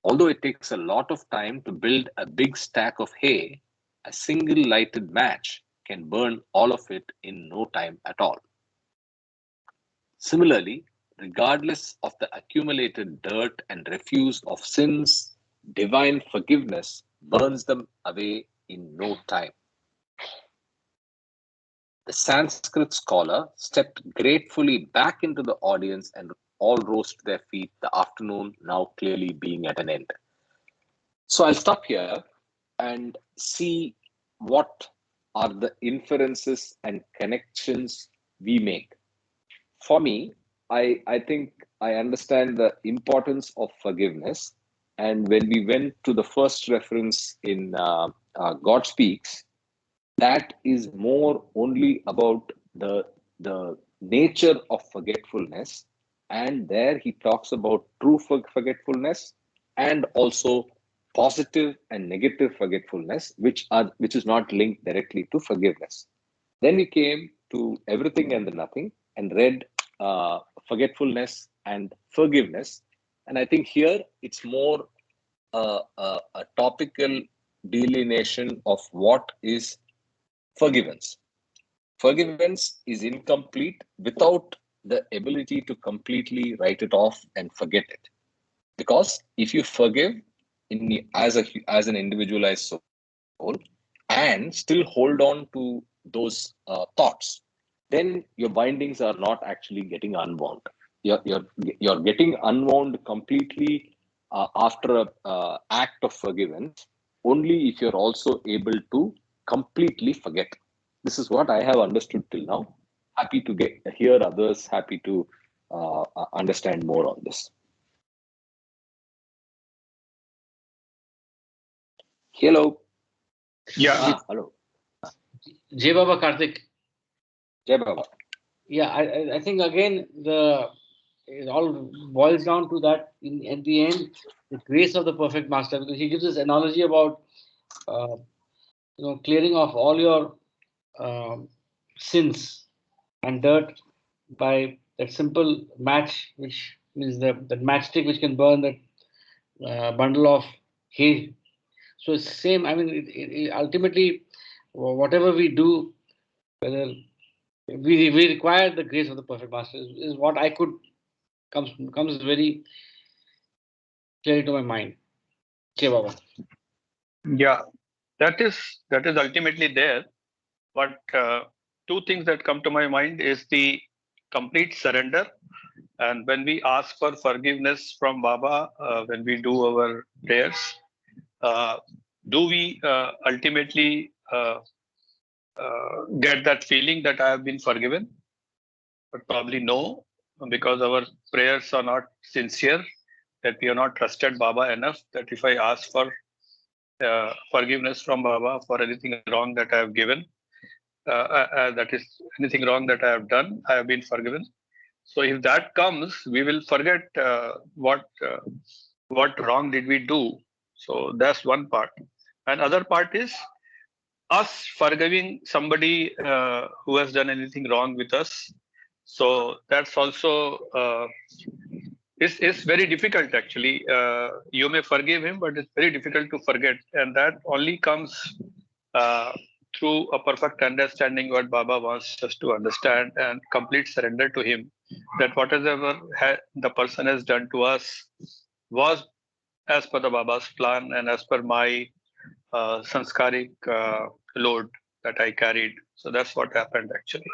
Although it takes a lot of time to build a big stack of hay, a single lighted match can burn all of it in no time at all. Similarly, regardless of the accumulated dirt and refuse of sins, divine forgiveness burns them away in no time. The Sanskrit scholar stepped gratefully back into the audience and all rose to their feet, the afternoon now clearly being at an end. So I'll stop here and see what are the inferences and connections we make. For me, I think I understand the importance of forgiveness. And when we went to the first reference in God Speaks, that is more only about the nature of forgetfulness. And there he talks about true forgetfulness and also positive and negative forgetfulness, which is not linked directly to forgiveness. Then we came to everything and the nothing and read forgetfulness and forgiveness. And I think here it's more a topical delineation of what is forgiveness. Forgiveness is incomplete without the ability to completely write it off and forget it. Because if you forgive as an individualized soul and still hold on to those thoughts, then your bindings are not actually getting unwound. You're getting unwound completely after an act of forgiveness only if you're also able to completely forget. This is what I have understood till now. Happy to hear others, happy to understand more on this. Hello. Yeah. Hello. Jai Baba Karthik. Jai Baba. Yeah, I think again it all boils down to that at the end, the grace of the perfect master, because he gives this analogy about clearing off all your sins and dirt by that simple match, which means that matchstick which can burn that bundle of hay. So it's the same. I mean, ultimately, whatever we do, whether we require the grace of the perfect master is what I could comes very clearly to my mind. Okay, Baba. Yeah, that is ultimately there. But two things that come to my mind is the complete surrender. And when we ask for forgiveness from Baba, when we do our prayers, do we ultimately get that feeling that I have been forgiven? But probably no, because our prayers are not sincere, that we have not trusted Baba enough, that if I ask for forgiveness from Baba for anything wrong that I have given, that is anything wrong that I have done, I have been forgiven. So if that comes, we will forget what wrong did we do. So that's one part. And other part is us forgiving somebody who has done anything wrong with us. So that's also it's very difficult actually. You may forgive him, but it's very difficult to forget, and that only comes uh, through a perfect understanding what Baba wants us to understand and complete surrender to him. That whatever the person has done to us was as per the Baba's plan and as per my sanskaric load that I carried. So that's what happened actually.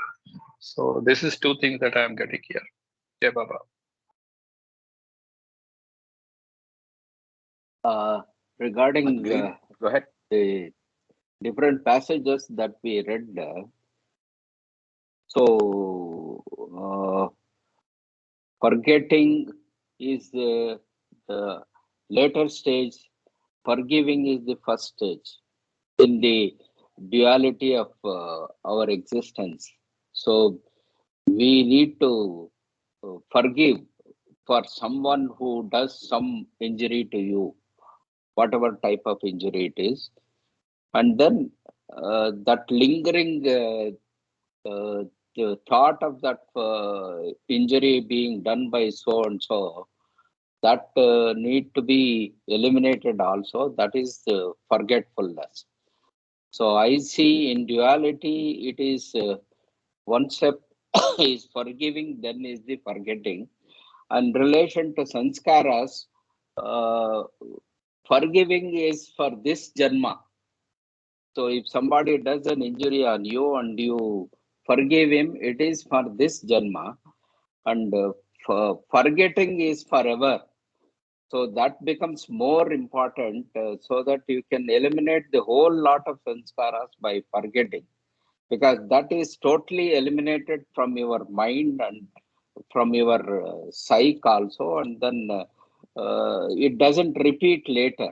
So this is two things that I am getting here. Yeah, Baba. Regarding Agreed. Go ahead. the different passages that we read, so forgetting is the later stage, forgiving is the first stage in the duality of our existence. So we need to forgive for someone who does some injury to you, whatever type of injury it is, and then that lingering the thought of that injury being done by so and so, that need to be eliminated also. That is forgetfulness. So I see in duality, it is one step is forgiving, then is the forgetting. And relation to sanskaras, uh, forgiving is for this janma. So if somebody does an injury on you and you forgive him, it is for this janma. And forgetting is forever. So that becomes more important so that you can eliminate the whole lot of sanskaras by forgetting. Because that is totally eliminated from your mind and from your psyche also. And then it doesn't repeat later.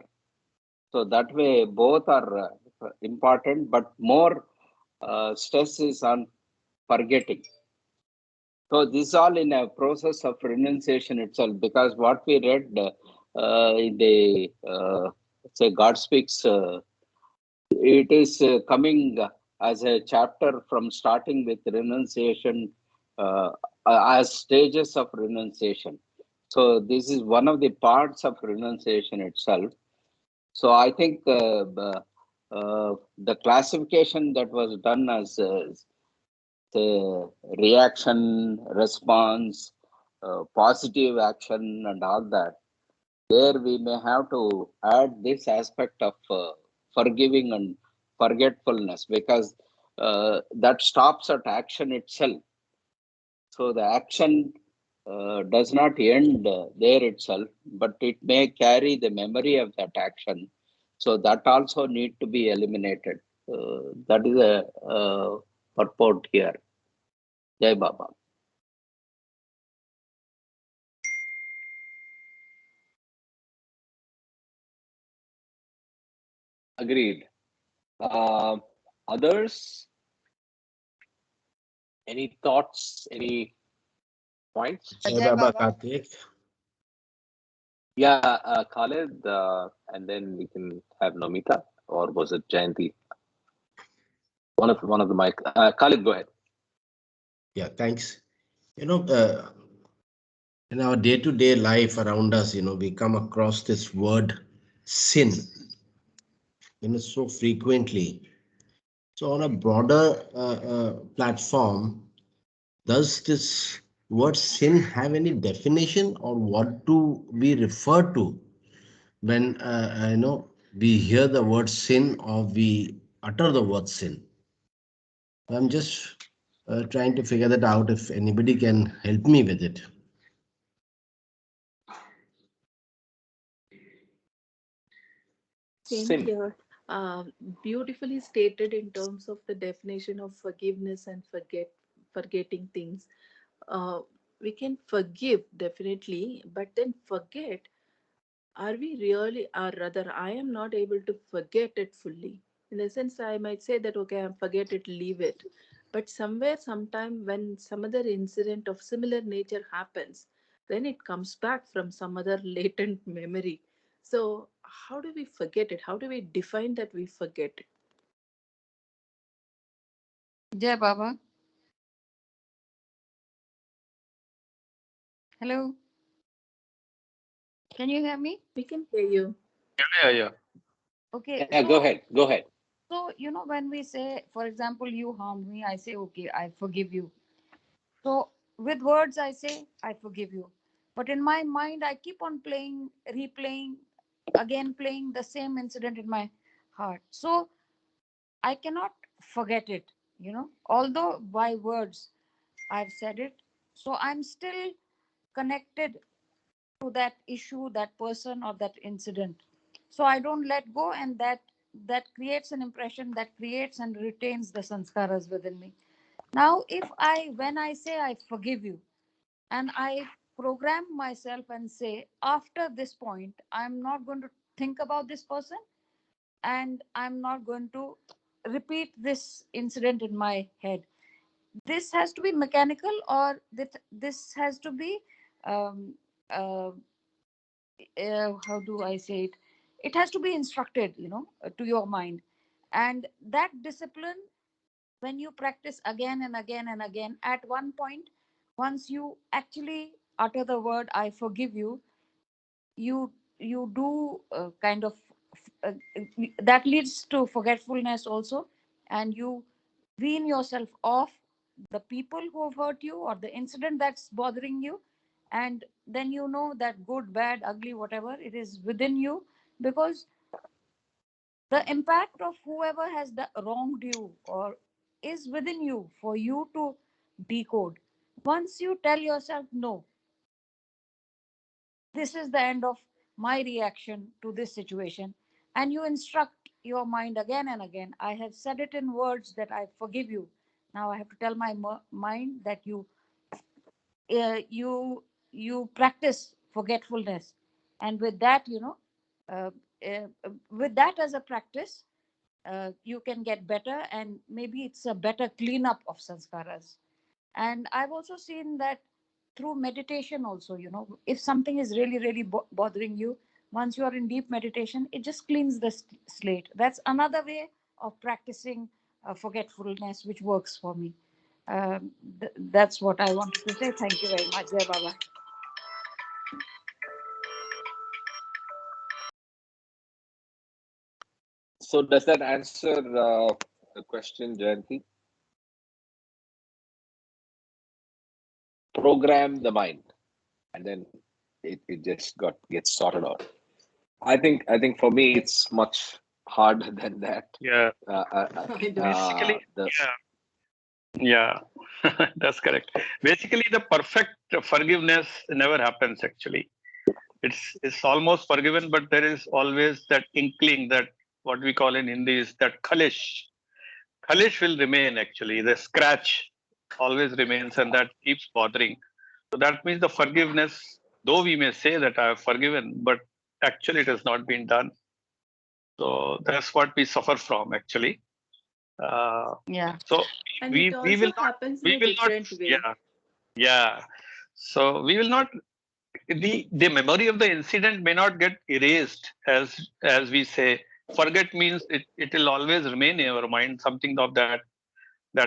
So that way, both are important, but more stress is on forgetting. So this is all in a process of renunciation itself, because what we read in the say God speaks, it is coming as a chapter from starting with renunciation as stages of renunciation. So this is one of the parts of renunciation itself. So I think the classification that was done as the reaction, response, positive action, and all that, there we may have to add this aspect of forgiving and forgetfulness, because that stops at action itself. So the action does not end there itself, but it may carry the memory of that action. So that also need to be eliminated. That is a purport here. Jai Baba. Agreed. Others? Any thoughts? Any points? Jai Baba Karthik. Yeah, Khalid, and then we can have Nomita. or was it Jayanti? One of the mic. Khalid, go ahead. Yeah, thanks. You know, in our day-to-day life around us, we come across this word sin, so frequently. So on a broader platform, does this word sin have any definition, or what do we refer to when we hear the word sin or we utter the word sin? I'm just trying to figure that out. If anybody can help me with it. Same Sin. here. Beautifully stated in terms of the definition of forgiveness and forgetting things. Uh, we can forgive definitely, but then forget. Are we really, or rather, I am not able to forget it fully. In a sense, I might say that okay, I forget it, leave it. But somewhere, sometime, when some other incident of similar nature happens, then it comes back from some other latent memory. So, how do we forget it? How do we define that we forget it? Jai Baba. Hello. Can you hear me? We can hear you. Yeah. Okay. Yeah, go ahead. Go ahead. So, when we say, for example, you harmed me, I say, okay, I forgive you. So, with words, I say, I forgive you. But in my mind, I keep on replaying, again playing the same incident in my heart. So, I cannot forget it, although by words I've said it. So, I'm still connected to that issue, that person, or that incident. So I don't let go, and that creates an impression, that creates and retains the sanskaras within me. Now, when I say I forgive you, and I program myself and say, after this point, I'm not going to think about this person, and I'm not going to repeat this incident in my head. This has to be mechanical, or this has to be um, uh, how do I say it? It has to be instructed, to your mind. And that discipline, when you practice again and again and again, at one point, once you actually utter the word "I forgive you," you do kind of uh, that leads to forgetfulness also, and you wean yourself off the people who have hurt you or the incident that's bothering you, and then that good, bad, ugly, whatever it is within you, because the impact of whoever has wronged you or is within you for you to decode. Once you tell yourself, no, this is the end of my reaction to this situation, and you instruct your mind again and again, I have said it in words that I forgive you. Now I have to tell my mind that you practice forgetfulness, and with that, uh, with that as a practice, you can get better, and maybe it's a better cleanup of sanskaras. And I've also seen that through meditation also, if something is really really bothering you, once you are in deep meditation, it just cleans the slate. That's another way of practicing forgetfulness, which works for me. That's what I wanted to say. Thank you very much. Jai Baba. So does that answer the question, Jayanti? Program the mind, and then it just gets sorted out. I think for me it's much harder than that. Yeah. Basically, yeah, that's correct. Basically, the perfect forgiveness never happens. Actually, it's almost forgiven, but there is always that inkling, that what we call in Hindi is that khalish. Khalish will remain. Actually, the scratch always remains, and that keeps bothering. So that means the forgiveness, though we may say that I have forgiven, but actually it has not been done. So that's what we suffer from, actually. Yeah. So And we it we will also not happens in we a will not different way. yeah. So we will not, the memory of the incident may not get erased, as we say, forget means it will always remain in our mind. Something of that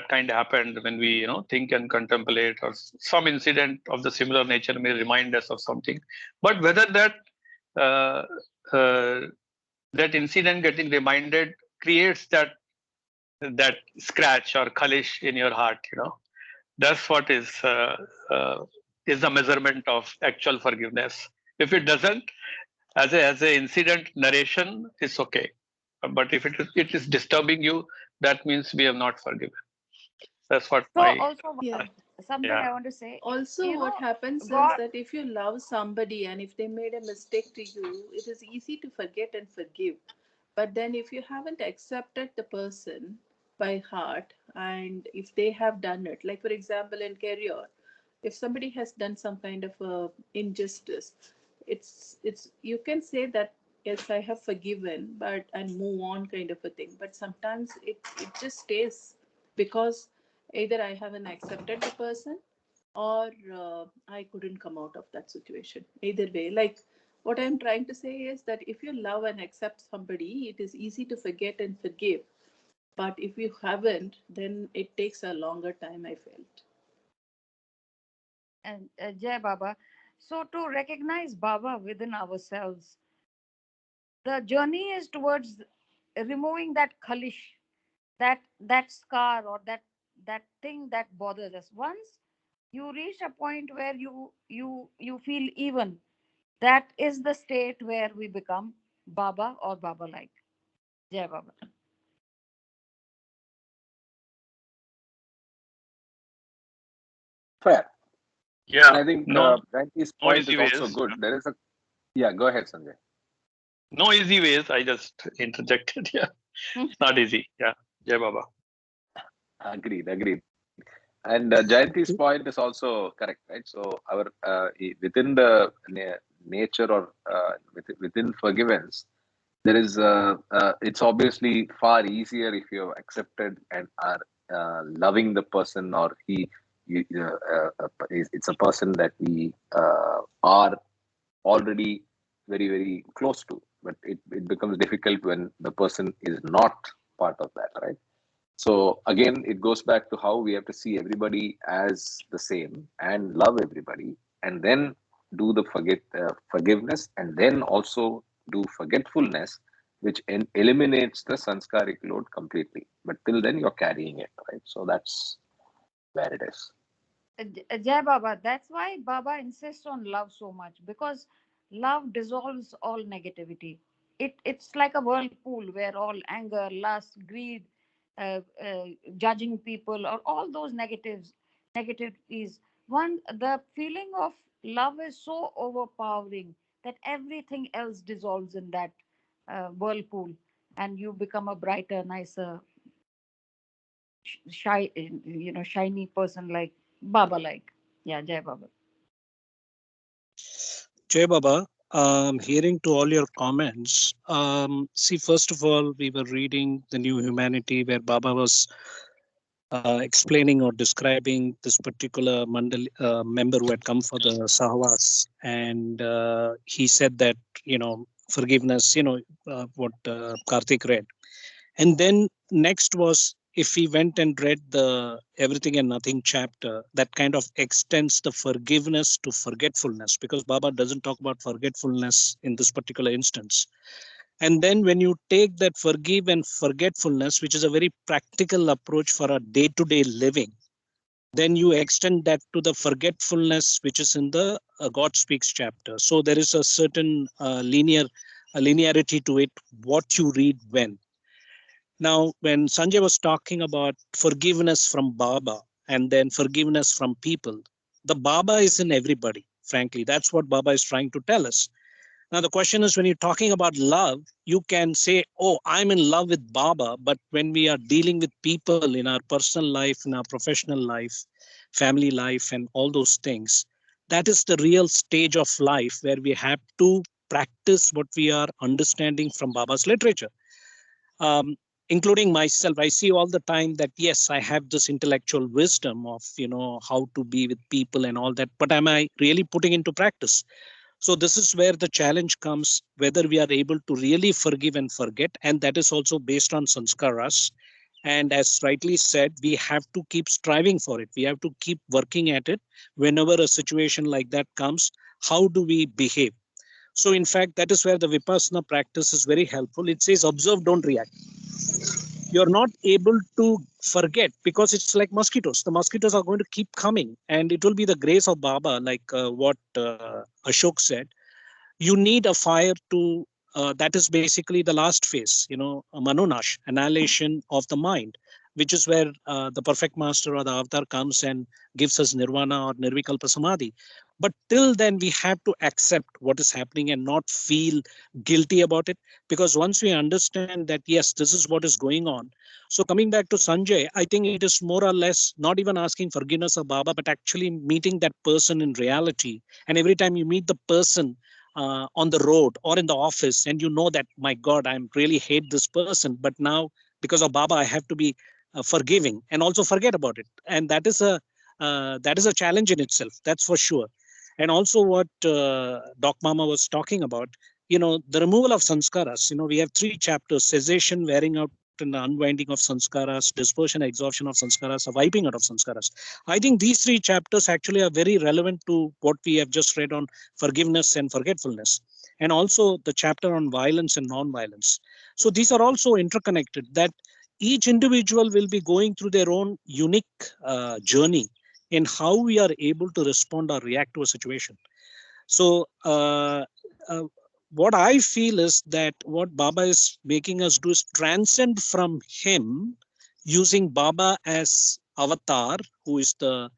kind happened when we think and contemplate, or some incident of the similar nature may remind us of something. But whether uh, uh, that incident getting reminded creates that scratch or khalish in your heart, that's what uh, is the measurement of actual forgiveness. If it doesn't, as a incident narration, it's okay. But if it is disturbing you, that means we have not forgiven. That's what So my also Yeah. something yeah. I want to say, Also, you what know, happens is God, that if you love somebody and if they made a mistake to you, it is easy to forget and forgive. But then, if you haven't accepted the person by heart, and if they have done it, like for example, in career, if somebody has done some kind of injustice, it's you can say that yes, I have forgiven, but and move on, kind of a thing. But sometimes it just stays because either I haven't accepted the person or I couldn't come out of that situation. Either way, like what I'm trying to say is that if you love and accept somebody, it is easy to forget and forgive. But if you haven't, then it takes a longer time, I felt. and Jai Baba. So to recognize Baba within ourselves, the journey is towards removing that khalish, that scar, or that thing that bothers us. Once you reach a point where you feel even, that is the state where we become Baba or Baba like. Jai Baba. Fair. And Yeah, I think no, Jayanti's no point is easy also ways. good. There is a, yeah, go ahead, Sanjay. No easy ways. I just interjected. Yeah, it's not easy. Yeah, Jai Baba. Agreed, agreed. And Jayanti's point is also correct, right? So our within the nature or within forgiveness, there is it's obviously far easier if you have accepted and are loving the person, or it's a person that we are already very very close to. But it becomes difficult when the person is not part of that, right? So again, it goes back to how we have to see everybody as the same and love everybody, and then do the forgiveness, and then also do forgetfulness, which eliminates the sanskaric load completely. But till then, you're carrying it, right? So that's where it is. Jai Baba. That's why Baba insists on love so much, because love dissolves all negativity. It's like a whirlpool where all anger, lust, greed, judging people, or all those negativities. One, the feeling of love is so overpowering that everything else dissolves in that whirlpool, and you become a brighter, nicer, shiny person like Baba like. Yeah, Jai Baba. Jay Baba, hearing to all your comments, see, first of all, we were reading The New Humanity, where Baba was explaining or describing this particular member who had come for the Sahwas. And he said that, forgiveness, what Karthik read. And then next was, if we went and read the Everything and Nothing chapter, that kind of extends the forgiveness to forgetfulness, because Baba doesn't talk about forgetfulness in this particular instance. And then when you take that forgive and forgetfulness, which is a very practical approach for a day-to-day living, then you extend that to the forgetfulness, which is in the God Speaks chapter. So there is a certain linearity to it, what you read when. Now, when Sanjay was talking about forgiveness from Baba and then forgiveness from people, the Baba is in everybody, frankly. That's what Baba is trying to tell us. Now, the question is, when you're talking about love, you can say, oh, I'm in love with Baba. But when we are dealing with people in our personal life, in our professional life, family life, and all those things, that is the real stage of life where we have to practice what we are understanding from Baba's literature. Including myself, I see all the time that, yes, I have this intellectual wisdom of, how to be with people and all that, but am I really putting into practice? So this is where the challenge comes, whether we are able to really forgive and forget. And that is also based on sanskaras. And as rightly said, we have to keep striving for it. We have to keep working at it. Whenever a situation like that comes, how do we behave? So in fact, that is where the Vipassana practice is very helpful. It says, observe, don't react. You're not able to forget because it's like mosquitoes. The mosquitoes are going to keep coming, and it will be the grace of Baba, like what Ashok said. You need a fire to, that is basically the last phase, a manonash, annihilation of the mind, which is where the perfect master or the avatar comes and gives us nirvana or nirvikalpa samadhi. But till then, we have to accept what is happening and not feel guilty about it. Because once we understand that, yes, this is what is going on. So coming back to Sanjay, I think it is more or less not even asking forgiveness of Baba, but actually meeting that person in reality. And every time you meet the person, on the road or in the office, and you know that, my God, I really hate this person, but now because of Baba, I have to be forgiving and also forget about it. And that is a challenge in itself, that's for sure. And also what Doc Mama was talking about, the removal of sanskaras. We have 3 chapters: cessation, wearing out and unwinding of sanskaras, dispersion, exhaustion of sanskaras, a wiping out of sanskaras. I think these 3 chapters actually are very relevant to what we have just read on forgiveness and forgetfulness, and also the chapter on violence and non-violence. So these are also interconnected, that each individual will be going through their own unique journey in how we are able to respond or react to a situation. So uh, what I feel is that what Baba is making us do is transcend from him, using Baba as avatar, who is the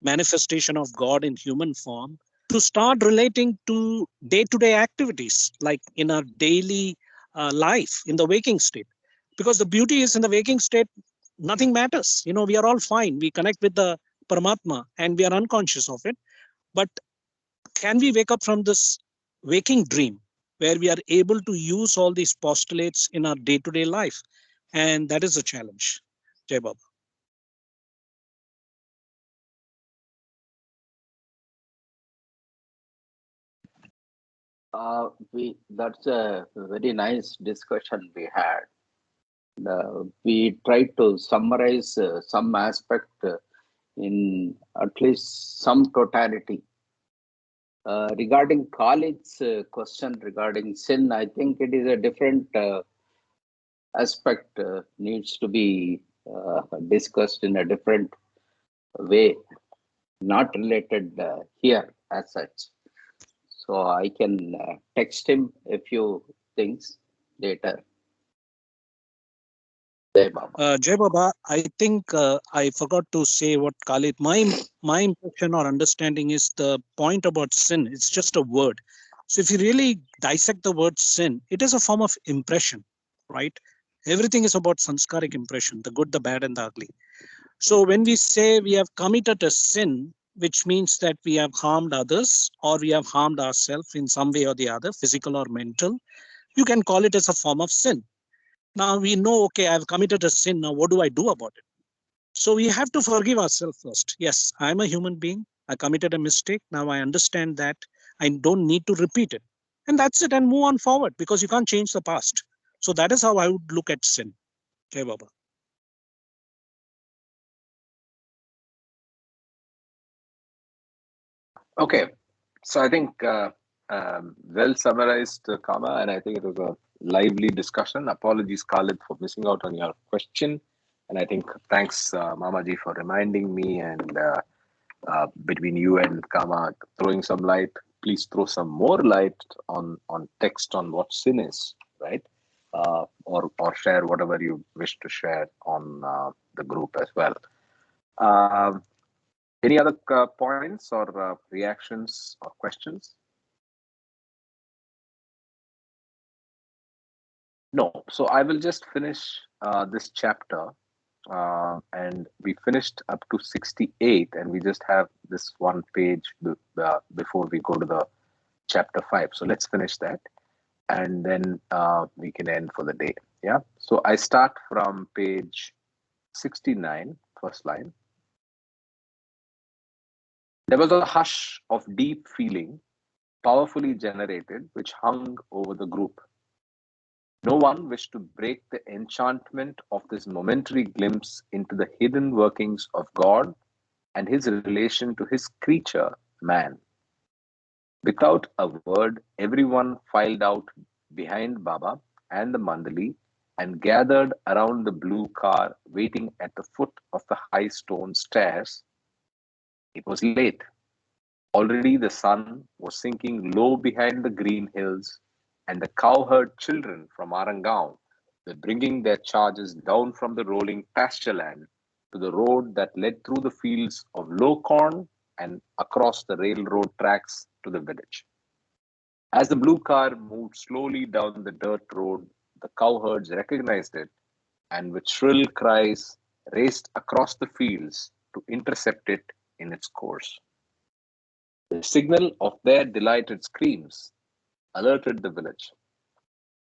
manifestation of God in human form, to start relating to day-to-day activities, like in our daily life, in the waking state. Because the beauty is, in the waking state, nothing matters. We are all fine. We connect with the Paramatma and we are unconscious of it. But can we wake up from this waking dream where we are able to use all these postulates in our day-to-day life? And that is a challenge. Jai Baba. That's a very nice discussion we had. We tried to summarize some aspect in at least some totality. Regarding Khalid's question regarding sin, I think it is a different aspect, needs to be discussed in a different way, not related here as such. So I can text him a few things later. Jai Baba, I think I forgot to say what Khalid, my impression or understanding is the point about sin. It's just a word. So if you really dissect the word sin, it is a form of impression, right? Everything is about sanskaric impression, the good, the bad, and the ugly. So when we say we have committed a sin, which means that we have harmed others or we have harmed ourselves in some way or the other, physical or mental, you can call it as a form of sin. Now we know, okay, I've committed a sin. Now what do I do about it? So we have to forgive ourselves first. Yes, I'm a human being. I committed a mistake. Now I understand that I don't need to repeat it. And that's it, and move on forward, because you can't change the past. So that is how I would look at sin. Jai Baba. Okay, so I think well summarized, Kama, and I think it was a lively discussion. Apologies, Khalid, for missing out on your question, and I think thanks, Mamaji, for reminding me, and between you and Kama throwing some light. Please throw some more light on text on what sin is, right? Or share whatever you wish to share on the group as well. Any other points or reactions or questions? No. So I will just finish this chapter. And we finished up to 68, and we just have this one page before we go to the chapter 5. So let's finish that, and then we can end for the day. Yeah. So I start from page 69, first line. There was a hush of deep feeling powerfully generated, which hung over the group. No one wished to break the enchantment of this momentary glimpse into the hidden workings of God and his relation to his creature, man. Without a word, everyone filed out behind Baba and the Mandali and gathered around the blue car waiting at the foot of the high stone stairs. It was late. Already the sun was sinking low behind the green hills, and the cowherd children from Arangaon were bringing their charges down from the rolling pasture land to the road that led through the fields of low corn and across the railroad tracks to the village. As the blue car moved slowly down the dirt road, the cowherds recognized it and with shrill cries raced across the fields to intercept it in its course. The signal of their delighted screams alerted the village.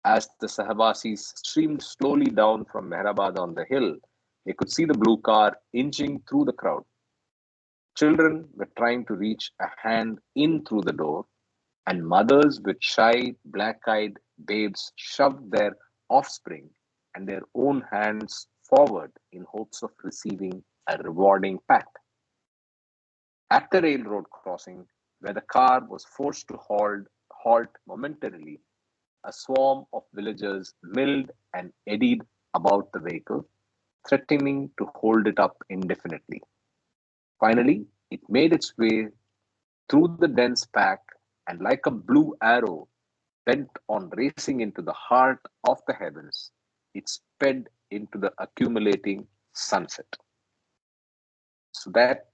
As the Sahabasis streamed slowly down from Mehrabad on the hill, they could see the blue car inching through the crowd. Children were trying to reach a hand in through the door, and mothers with shy, black-eyed babes shoved their offspring and their own hands forward in hopes of receiving a rewarding pat. At the railroad crossing, where the car was forced to halt momentarily, a swarm of villagers milled and eddied about the vehicle, threatening to hold it up indefinitely. Finally, it made its way through the dense pack and, like a blue arrow bent on racing into the heart of the heavens, it sped into the accumulating sunset. So that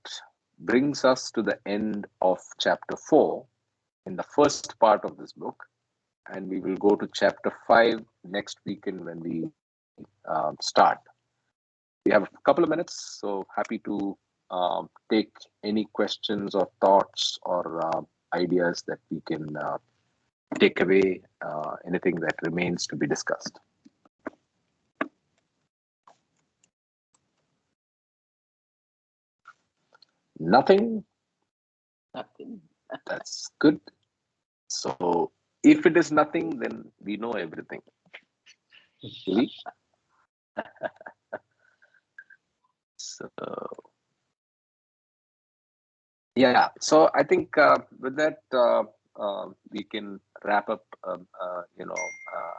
brings us to the end of chapter 4 in the first part of this book. And we will go to chapter 5 next weekend when we start. We have a couple of minutes, so happy to take any questions or thoughts or ideas that we can take away, anything that remains to be discussed. Nothing? Nothing. That's good. So if it is nothing, then we know everything. Really? So yeah, so I think with that we can wrap up.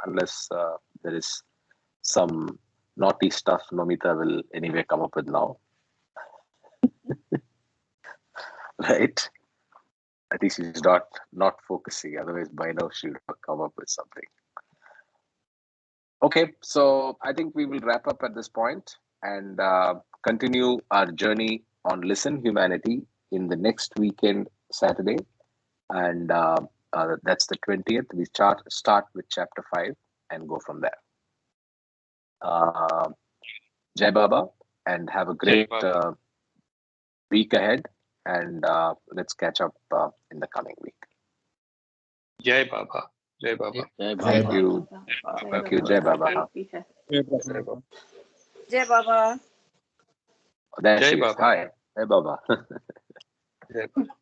Unless there is some naughty stuff Nomita will anyway come up with now, right? I think she's not focusing. Otherwise, by now she would have come up with something. Okay, so I think we will wrap up at this point and continue our journey on Listen Humanity in the next weekend, Saturday. And that's the 20th. We start with chapter 5 and go from there. Jai Baba, and have a great week ahead. And let's catch up in the coming week. Jai Baba. Jai Baba. Jai Thank Baba. you. Thank you, Jai Baba. Jai Baba. Jai Baba. There Jai she is. Baba. Hi. Jai Baba. Jai Baba.